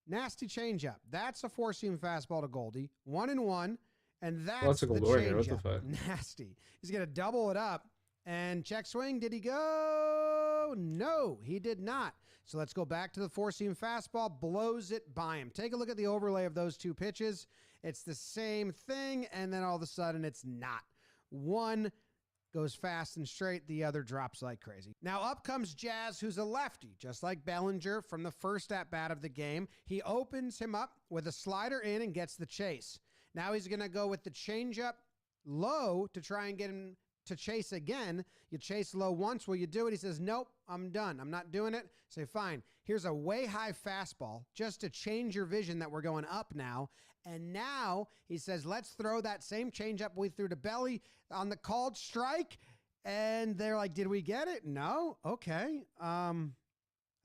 Nasty changeup. That's a four-seam fastball to Goldie. 1-1, and that's the Longoria. What the changeup. fuck? Nasty. He's going to double it up. And check swing, did he go? No, he did not. So let's go back to the four-seam fastball, blows it by him. Take a look at the overlay of those two pitches. It's the same thing, and then all of a sudden it's not. One goes fast and straight, the other drops like crazy. Now up comes Jazz, who's a lefty, just like Bellinger from the first at-bat of the game. He opens him up with a slider in and gets the chase. Now he's going to go with the changeup low to try and get him to chase again. You chase low once. Will you do it? He says, nope, I'm done. I'm not doing it. Say, fine. Here's a way high fastball just to change your vision that we're going up now. And now he says, let's throw that same changeup we threw to Belly on the called strike. And they're like, did we get it? No. Okay. I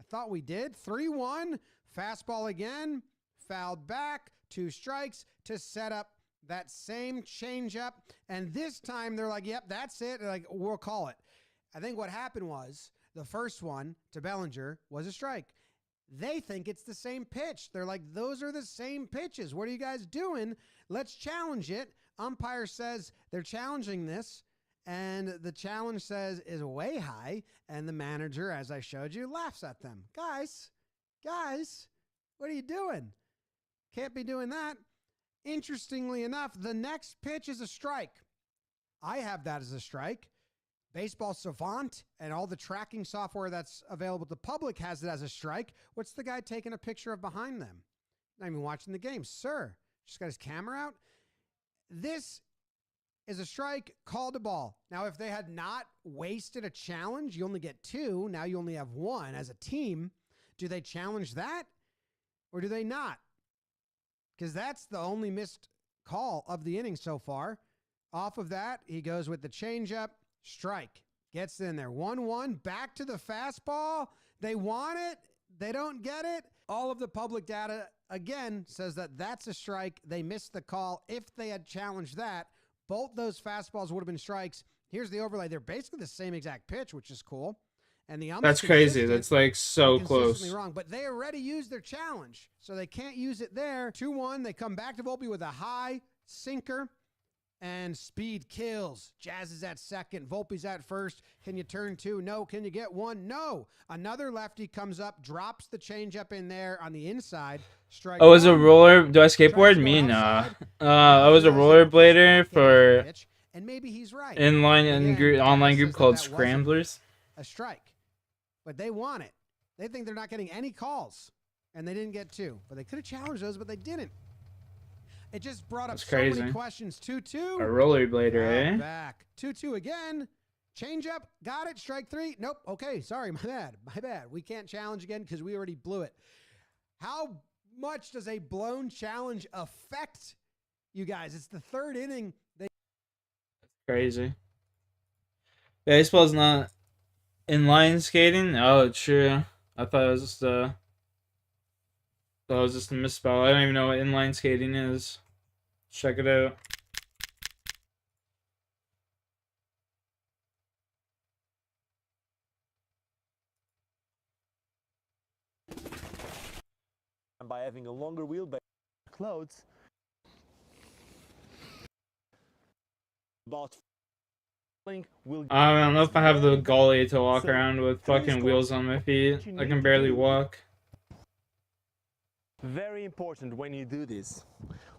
thought we did. 3-1. Fastball again. Fouled back. 2 strikes to set up that same changeup, and this time they're like, yep, that's it. They're like, we'll call it. I think what happened was the first one to Bellinger was a strike. They think it's the same pitch. They're like, those are the same pitches. What are you guys doing? Let's challenge it. Umpire says they're challenging this, and the challenge says is way high, and the manager, as I showed you, laughs at them. Guys, what are you doing? Can't be doing that. Interestingly enough, the next pitch is a strike. I have that as a strike. Baseball Savant and all the tracking software that's available to the public has it as a strike. What's the guy taking a picture of behind them? Not even watching the game. Sir, just got his camera out. This is a strike, called a ball. Now, if they had not wasted a challenge, you only get 2. Now you only have 1 as a team. Do they challenge that or do they not? Because that's the only missed call of the inning so far. Off of that, he goes with the changeup, strike. Gets in there. 1-1, back to the fastball. They want it. They don't get it. All of the public data, again, says that that's a strike. They missed the call. If they had challenged that, both those fastballs would have been strikes. Here's the overlay. They're basically the same exact pitch, which is cool. And the That's crazy. That's like so close. Wrong, but they already used their challenge, so they can't use it there. 2-1. They come back to Volpe with a high sinker, and speed kills. Jazz is at second. Volpe's at first. Can you turn 2? No. Can you get 1? No. Another lefty comes up, drops the changeup in there on the inside. Strike. I was a roller. Do I skateboard? Me, nah. I was a rollerblader for and maybe he's right. inline and online group called Scramblers. A strike. But they want it. They think they're not getting any calls, and they didn't get 2. But they could have challenged those, but they didn't. It just brought up so many questions. 2-2. A rollerblader, eh? Back. 2-2 again. Change up. Got it. Strike 3. Nope. Okay. Sorry. My bad. We can't challenge again because we already blew it. How much does a blown challenge affect you guys? It's the 3rd inning. Crazy. Baseball's not inline skating? Oh, it's true. I thought it was just a misspell. I don't even know what inline skating is. Check it out. And by having a longer wheelbase clothes, about I don't know if I have the gully to walk around with fucking wheels on my feet. I can barely walk. Very important when you do this.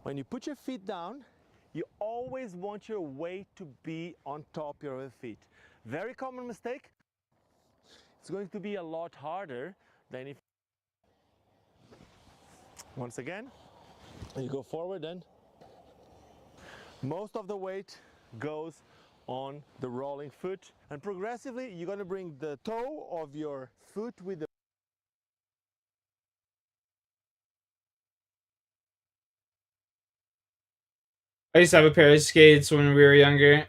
When you put your feet down, you always want your weight to be on top of your feet. Very common mistake. It's going to be a lot harder Then if once again, you go forward, then most of the weight goes on the rolling foot, and progressively you're going to bring the toe of your foot with the I used to have a pair of skates when we were younger.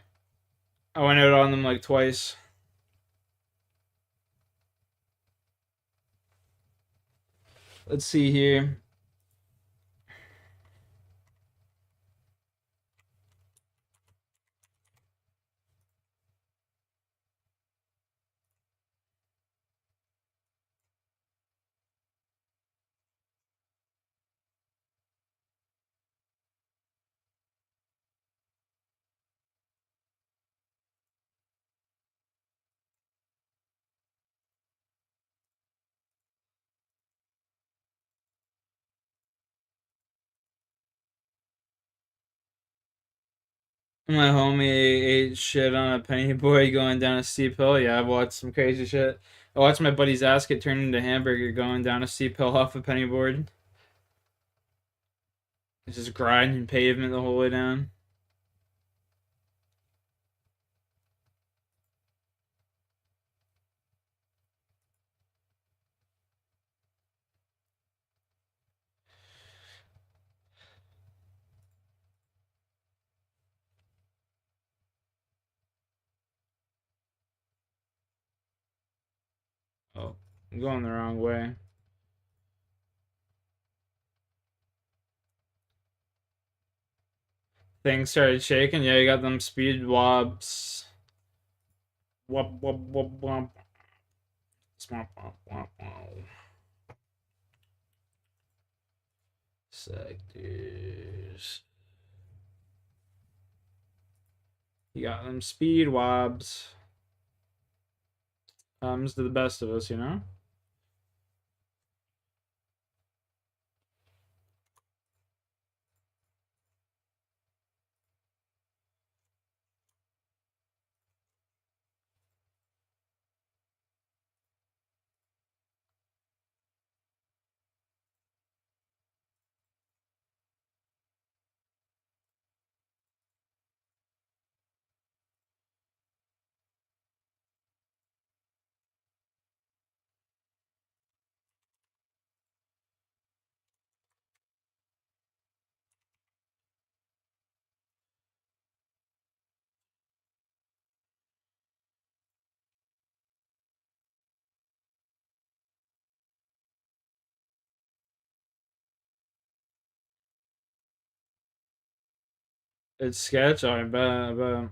I went out on them like twice. Let's see here. My homie ate shit on a penny boy going down a steep hill. Yeah, I've watched some crazy shit. I watched my buddy's ass get turned into hamburger going down a steep hill off a penny board. It's just grinding pavement the whole way down. Oh, I'm going the wrong way. Things started shaking. Yeah, you got them speed wobs. Wop, wop, wop, wop. Swamp, wop, wop, wop. Sectors. You got them speed wobs. Comes to the best of us, you know? It's sketch, I bet.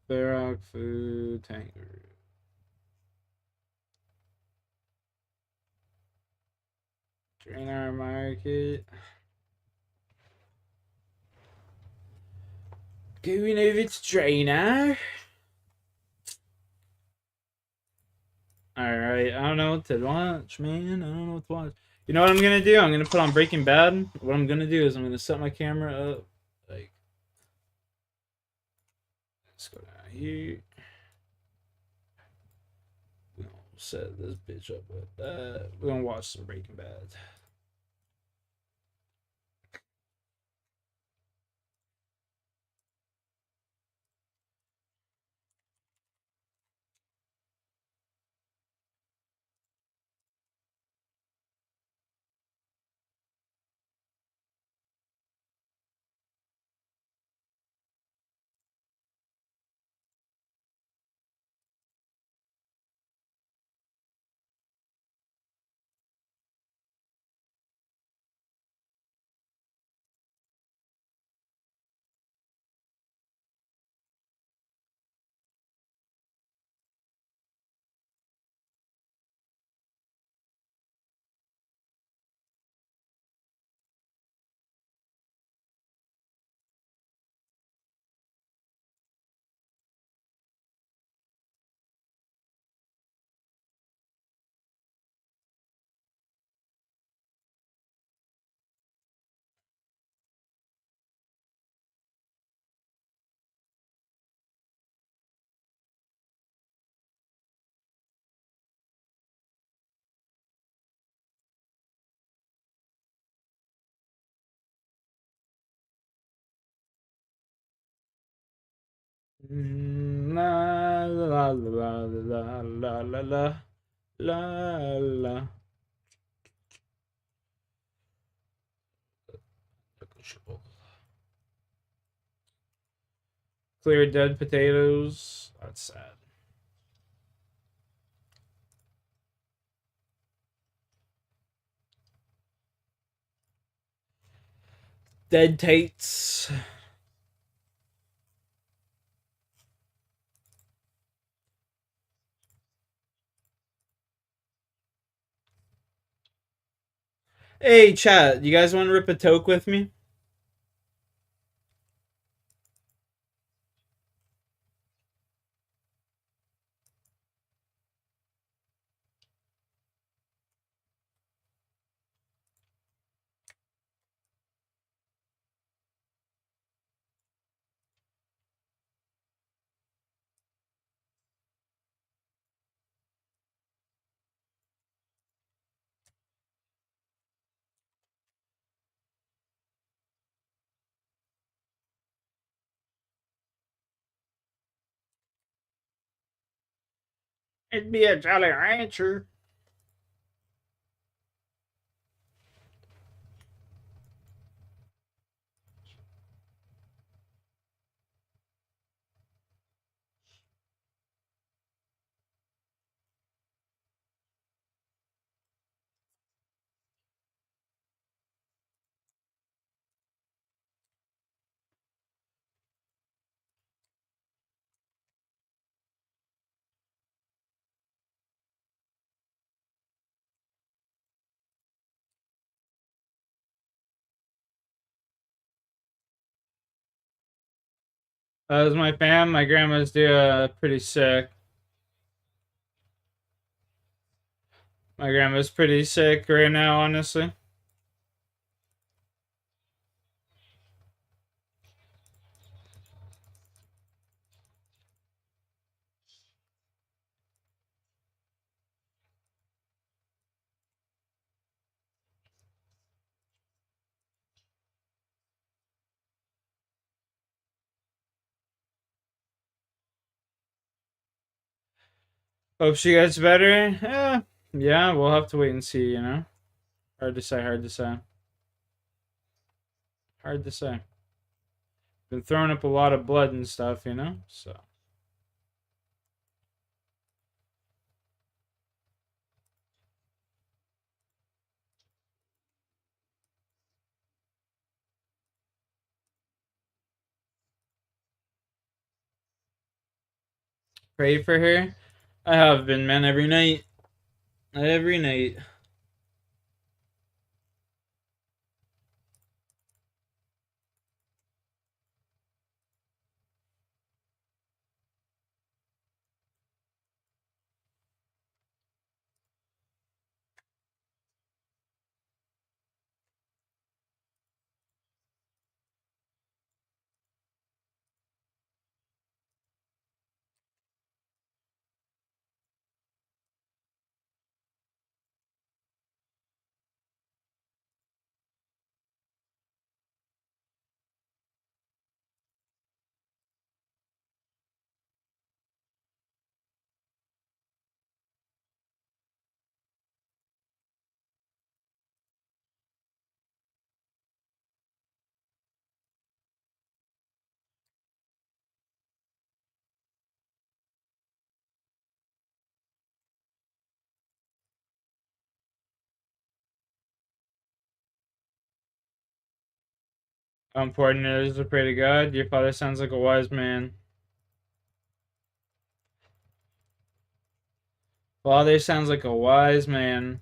Barrack food tanker. Trainer market. Going over to trainer. Alright, I don't know what to watch, man. I don't know what to watch. You know what I'm gonna do? I'm gonna put on Breaking Bad. What I'm gonna do is I'm gonna set my camera up. Like, let's go down here. We're gonna set this bitch up with that. We're gonna watch some Breaking Bad. La la la la la la la la la. Clear dead potatoes. That's sad. Dead Tates. Hey, chat. You guys want to rip a toke with me? It'd be a Jolly Rancher. As my fam, my grandma's pretty sick. My grandma's pretty sick right now, honestly. Hope she gets better. Yeah, we'll have to wait and see, you know? Hard to say, hard to say. Hard to say. Been throwing up a lot of blood and stuff, you know? So. Pray for her. I have been, man, every night. Every night. How important it is to pray to God. Your father sounds like a wise man. Father sounds like a wise man.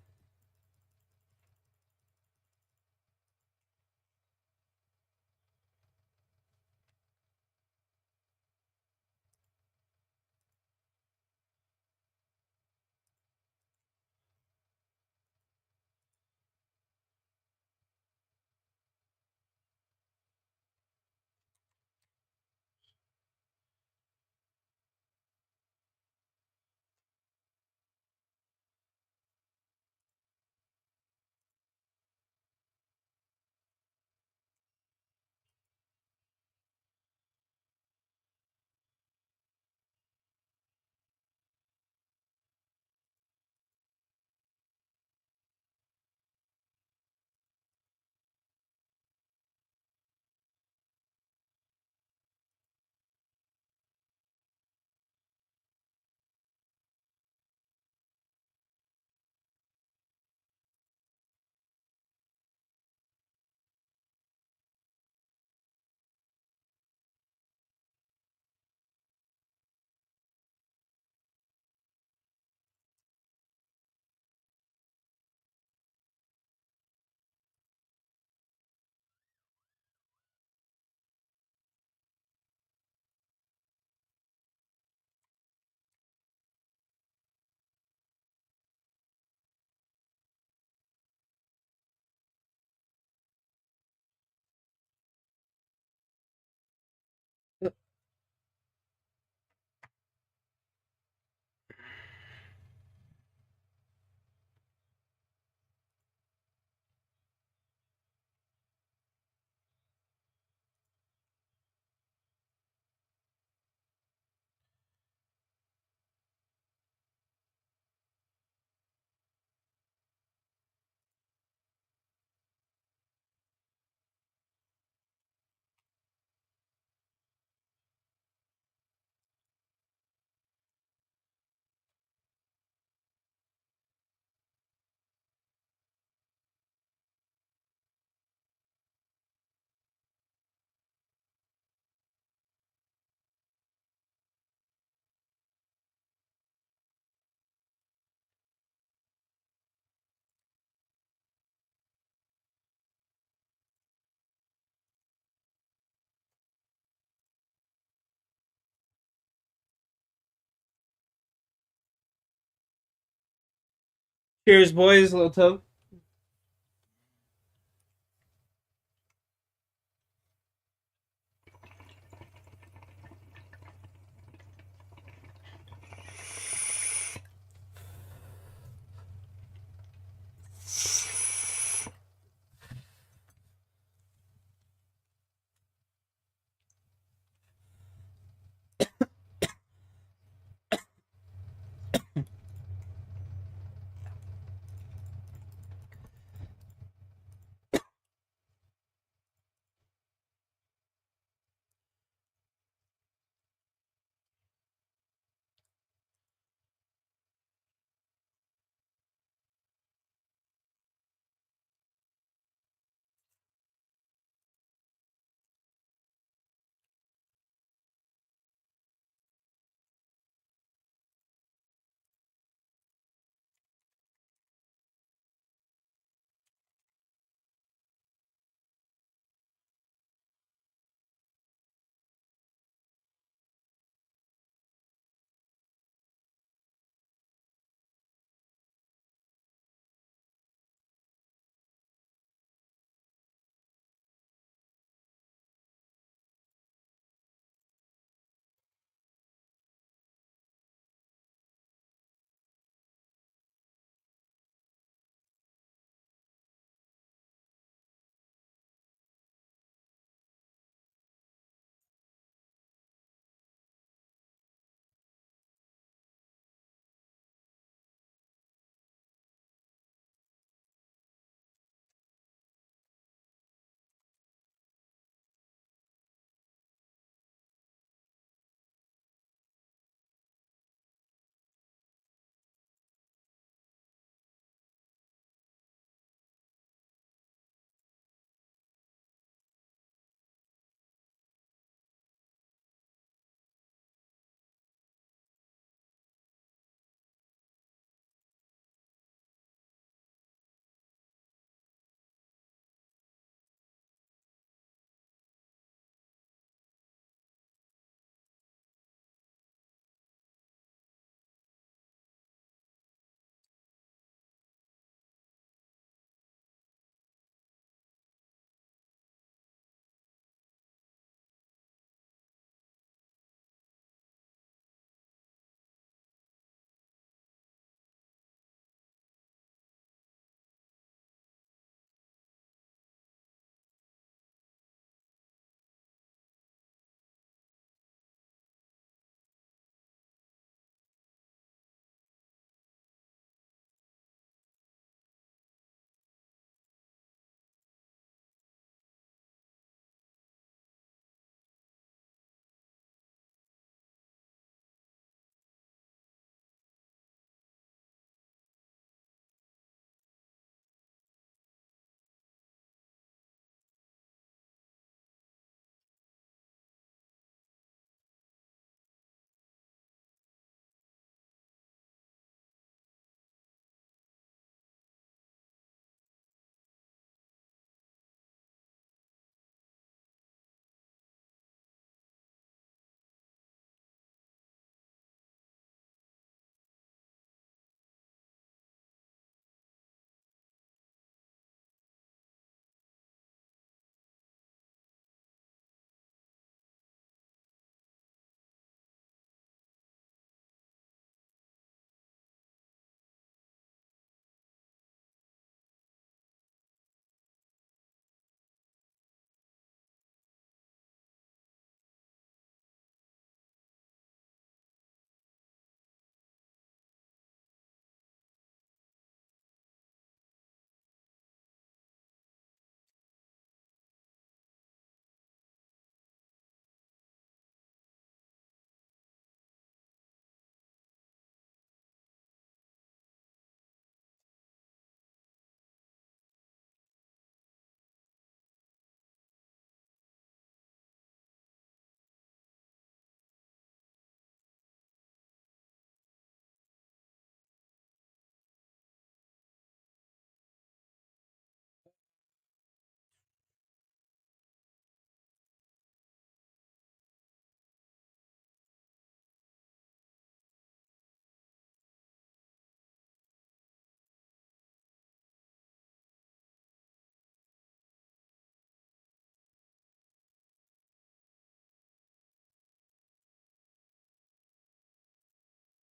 Cheers, boys. Little toe.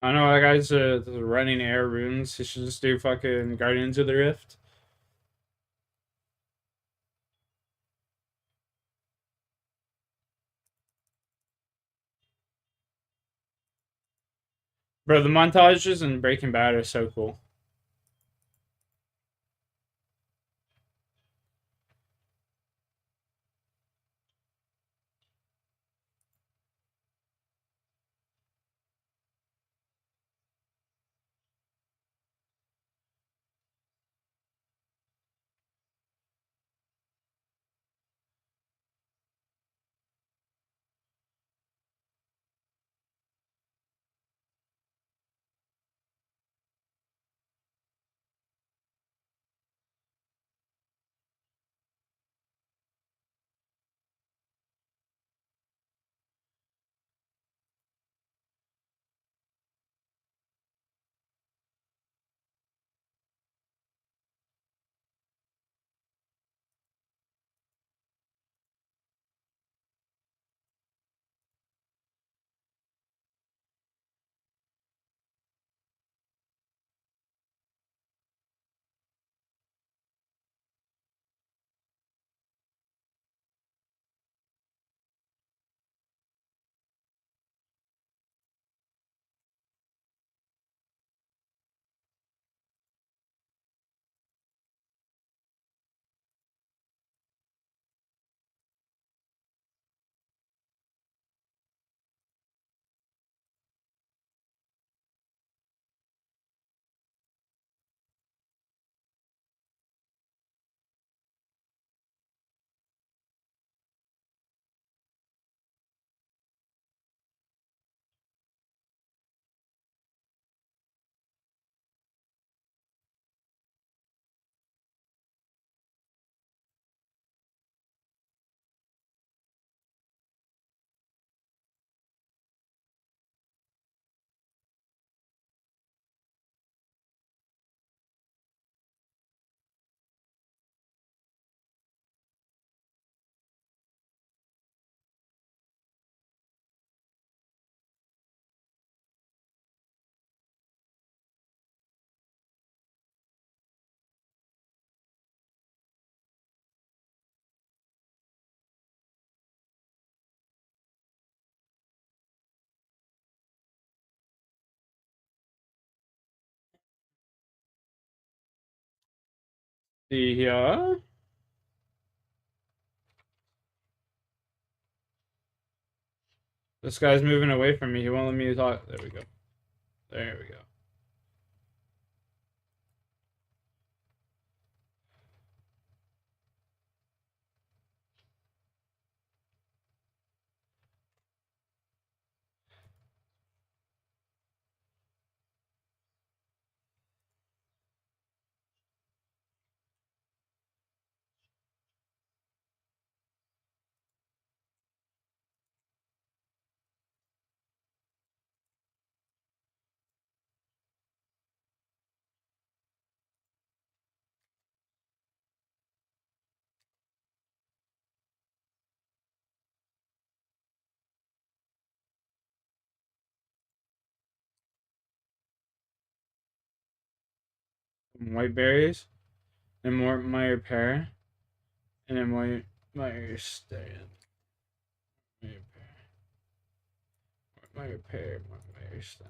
I know that guy's running air runes. He should just do fucking Guardians of the Rift. Bro, the montages in Breaking Bad are so cool. Yeah. This guy's moving away from me. He won't let me talk. There we go. There we go. White berries and more Meyer pear and then white Meyer stand. Meyer pear. Meyer pear. Meyer stand.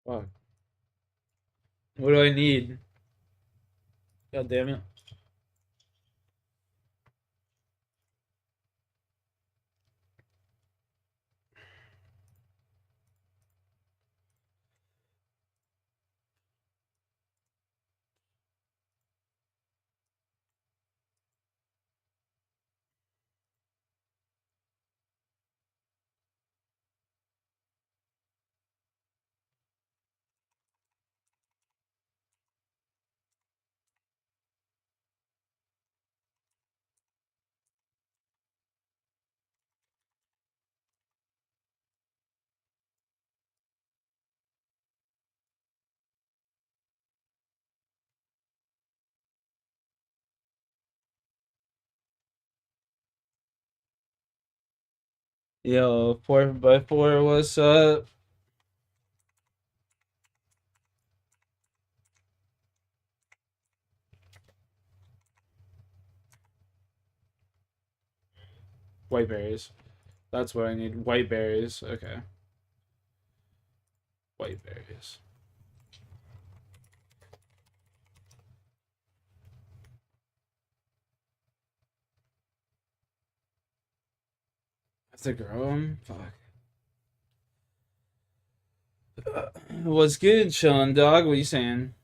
Fuck. What do I need? God damn it. Yo, 4x4, what's up? White berries. That's what I need. White berries. Okay. White berries. I have to grow them? Fuck. What's good, Sean Dog? What you saying?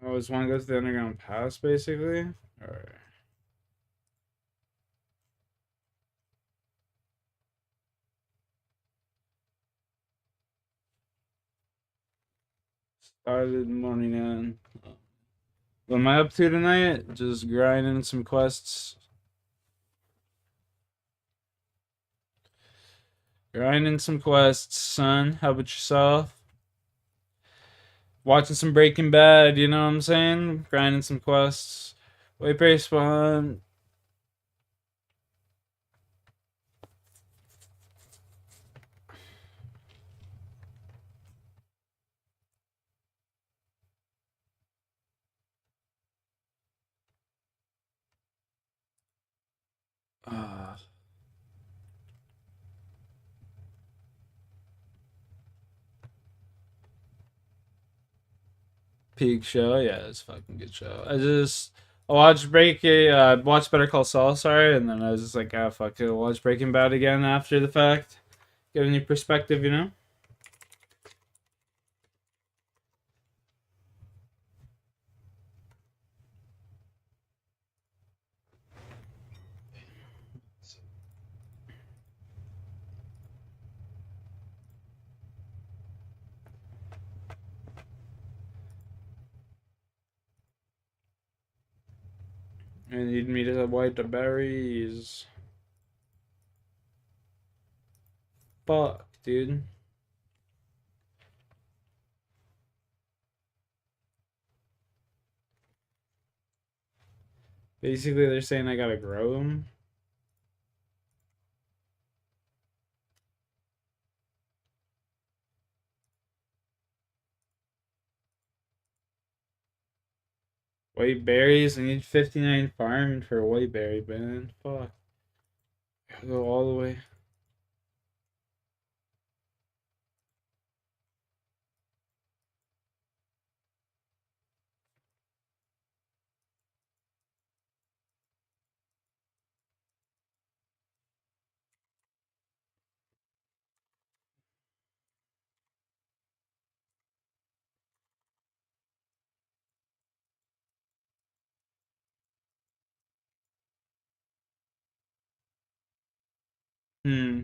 I always want to go to the underground pass, basically. Alright. Started morning in. What am I up to tonight? Just grinding some quests. Grinding some quests, son. How about yourself? Watching some Breaking Bad, you know what I'm saying? Grinding some quests. Wait, pay spawn. Ah. Peak show, yeah, it's a fucking good show. I watched Better Call Saul, sorry, and then I was just like, ah, fuck it, I'll watch Breaking Bad again after the fact. Get a new perspective, you know? I need me to wipe the berries. Fuck, dude. Basically, they're saying I gotta grow them. White berries? I need 59 farming for a white berry, man. Fuck. Gotta go all the way. Hmm.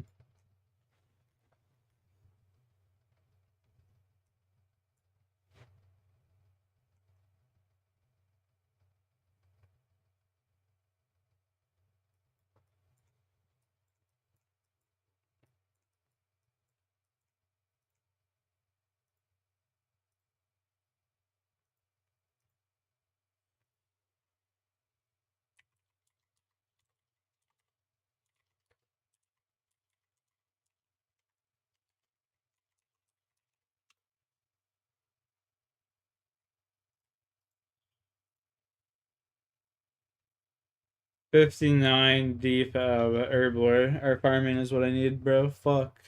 59 defab herblore. Or farming is what I need, bro. Fuck.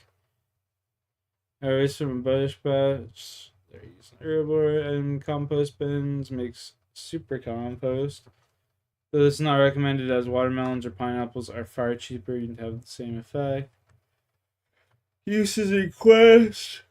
Always from bush patch. They're using herblore and compost bins. Makes super compost. Though it's not recommended as watermelons or pineapples are far cheaper. You can have the same effect. Uses in quest.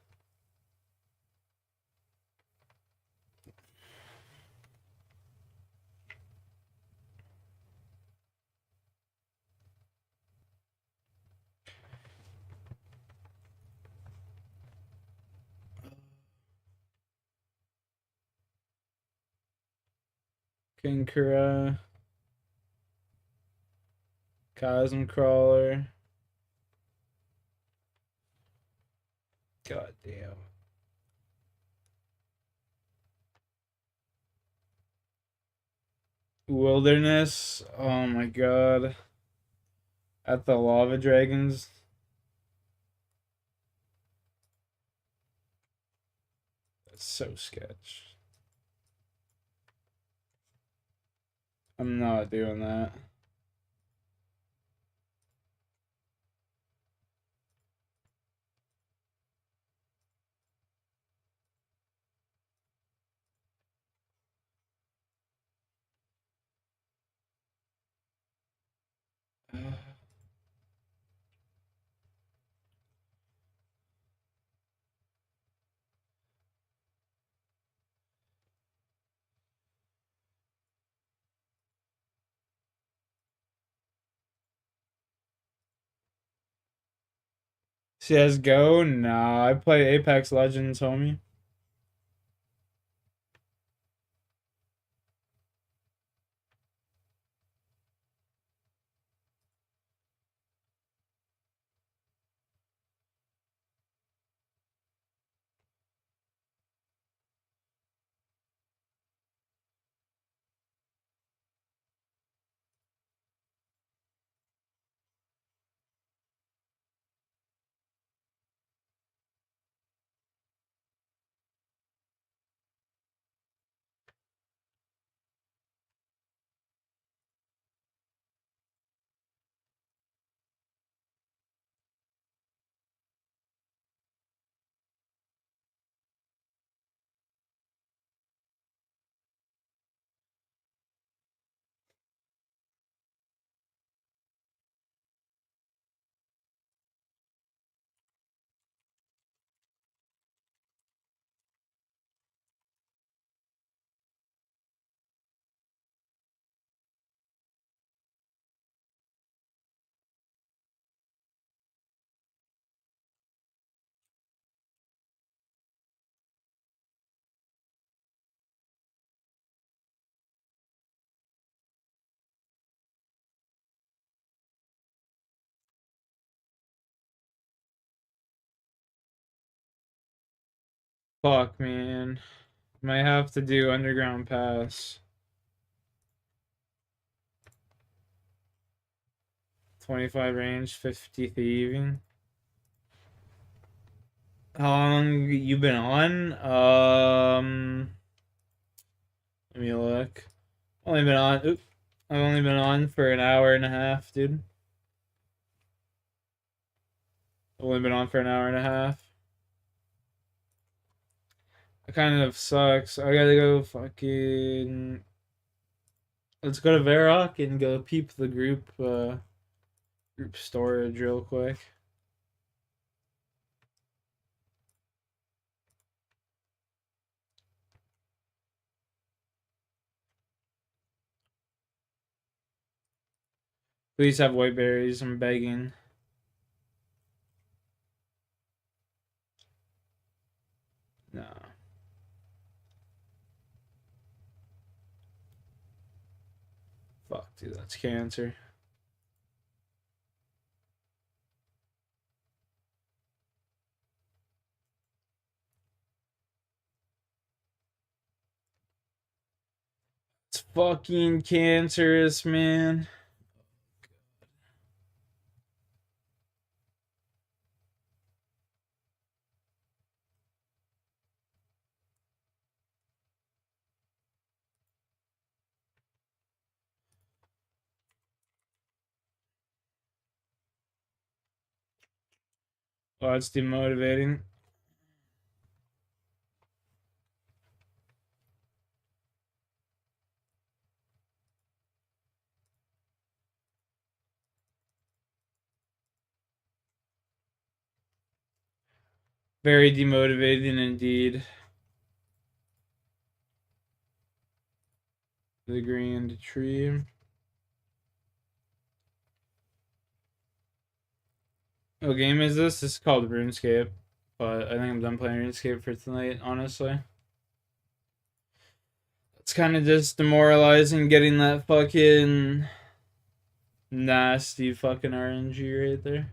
Kinkara. Chasm crawler. God damn. Wilderness. Oh my god. At the lava dragons. That's so sketch. I'm not doing that. CSGO? Nah, I play Apex Legends, homie. Fuck, man. Might have to do underground pass. 25 range, 50 thieving. How long you been on? Let me look. Only been on. Oop, I've only been on for an hour and a half, dude. I've only been on for an hour and a half. It kind of sucks. I gotta go fucking. Let's go to Varrock and go peep the group storage real quick. Please have white berries. I'm begging. No. Fuck, dude, that's cancer. It's fucking cancerous, man. Oh, it's demotivating. Very demotivating indeed. The grand tree. What game is this? This is called RuneScape. But I think I'm done playing RuneScape for tonight, honestly. It's kind of just demoralizing getting that fucking nasty fucking RNG right there.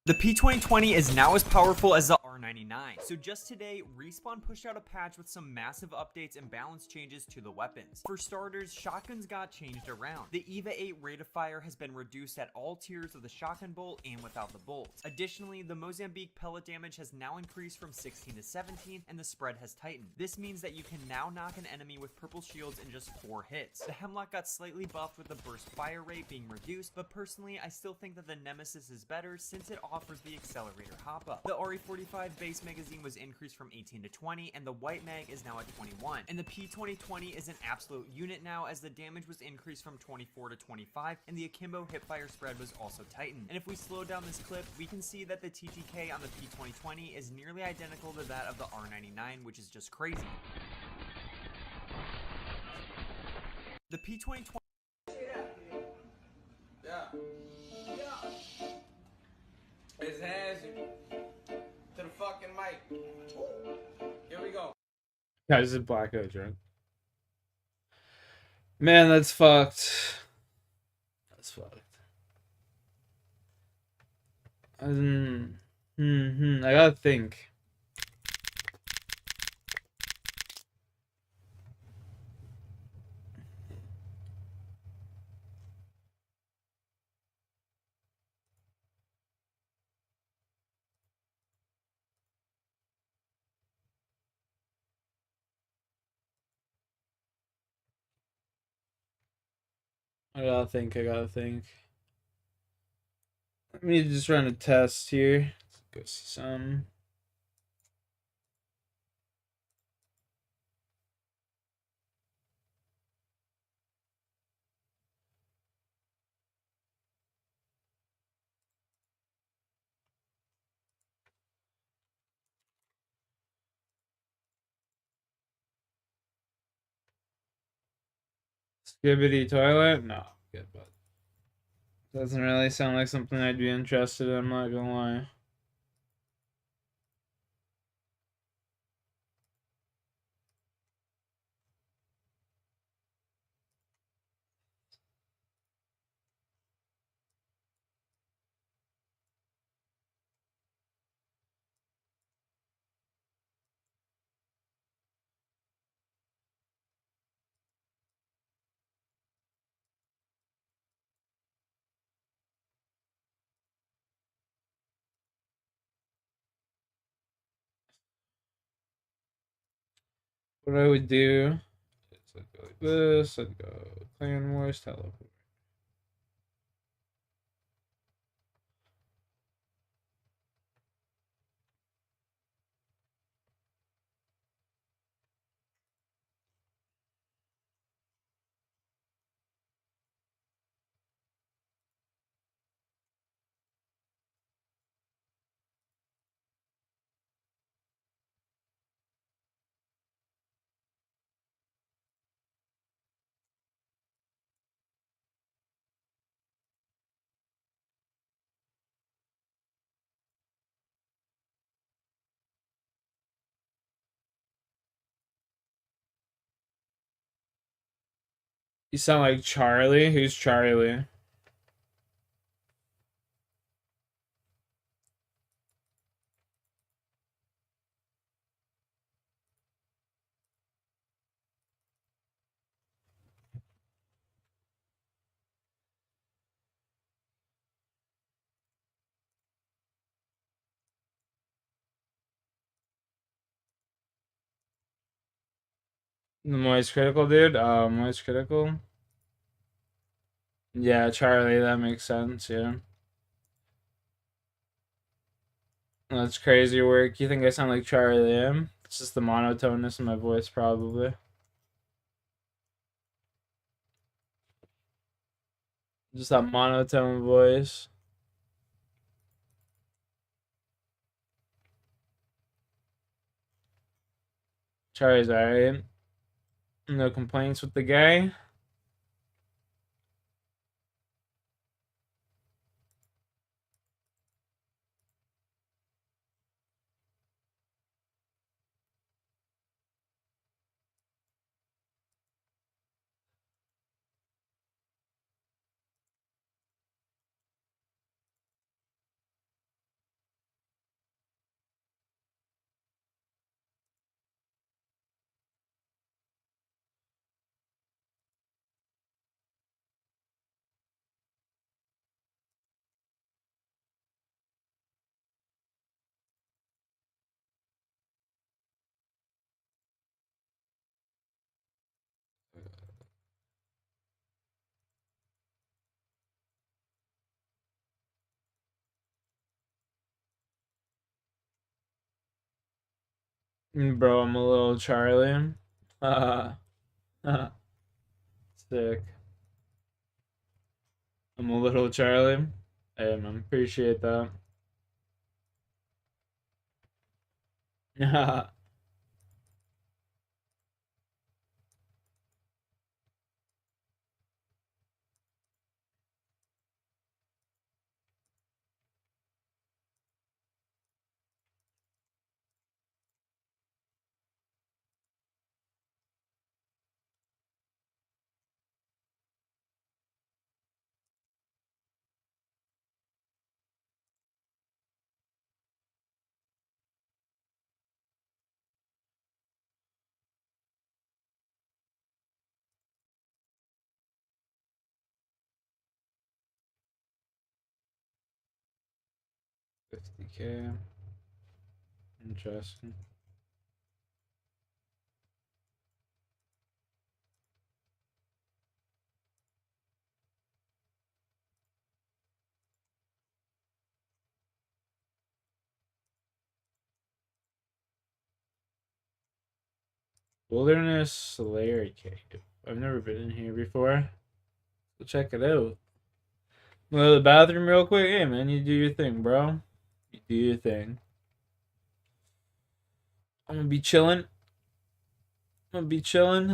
The P2020 is now as powerful as the R99. So just today, Respawn pushed out a patch with some massive updates and balance changes to the weapons. For starters, shotguns got changed around. The EVA 8 rate of fire has been reduced at all tiers of the shotgun bolt and without the bolts. Additionally, the Mozambique pellet damage has now increased from 16 to 17 and the spread has tightened. This means that you can now knock an enemy with purple shields in just 4 hits. The Hemlock got slightly buffed with the burst fire rate being reduced, but personally I still think that the Nemesis is better since it offers the accelerator hop-up. The RE45 base magazine was increased from 18 to 20, and the white mag is now at 21. And the P2020 is an absolute unit now, as the damage was increased from 24 to 25, and the akimbo hipfire spread was also tightened. And if we slow down this clip, we can see that the TTK on the P2020 is nearly identical to that of the R99, which is just crazy. The P2020... Yeah. It's hazard. To the fucking mic. Here we go. Guys, this is blackout drunk. Man, that's fucked. That's fucked. I gotta think. I gotta think. Let me just run a test here. Let's go see some. Skibbity toilet? No, good, but doesn't really sound like something I'd be interested in, I'm not gonna lie. What I would do is I'd go like this, I'd go clan wars, teleport. You sound like Charlie? Who's Charlie? The Moist Critical, dude. Moist Critical. Yeah, Charlie, that makes sense, yeah. That's crazy work. You think I sound like Charlie M? It's just the monotoneness in my voice, probably. Just that monotone voice. Charlie's alright. No complaints with the guy. Bro, I'm a little Charlie. Sick. I'm a little Charlie. Hey, man, appreciate that. 50K. Interesting. Wilderness Slayer Cave. I've never been in here before. Go check it out. Go to the bathroom real quick. Hey, man, you do your thing, bro. You do your thing. I'm gonna be chilling.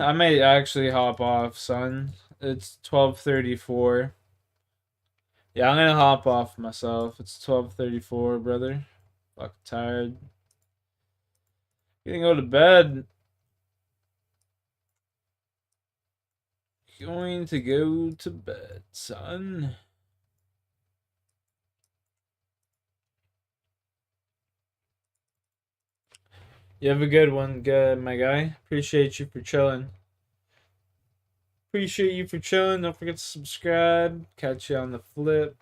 I may actually hop off, son. It's 12:34. Yeah, I'm gonna hop off myself. It's 12:34, brother. Fuck tired. Gonna go to bed. Going to go to bed, son. You have a good one, my guy. Appreciate you for chilling. Don't forget to subscribe. Catch you on the flip.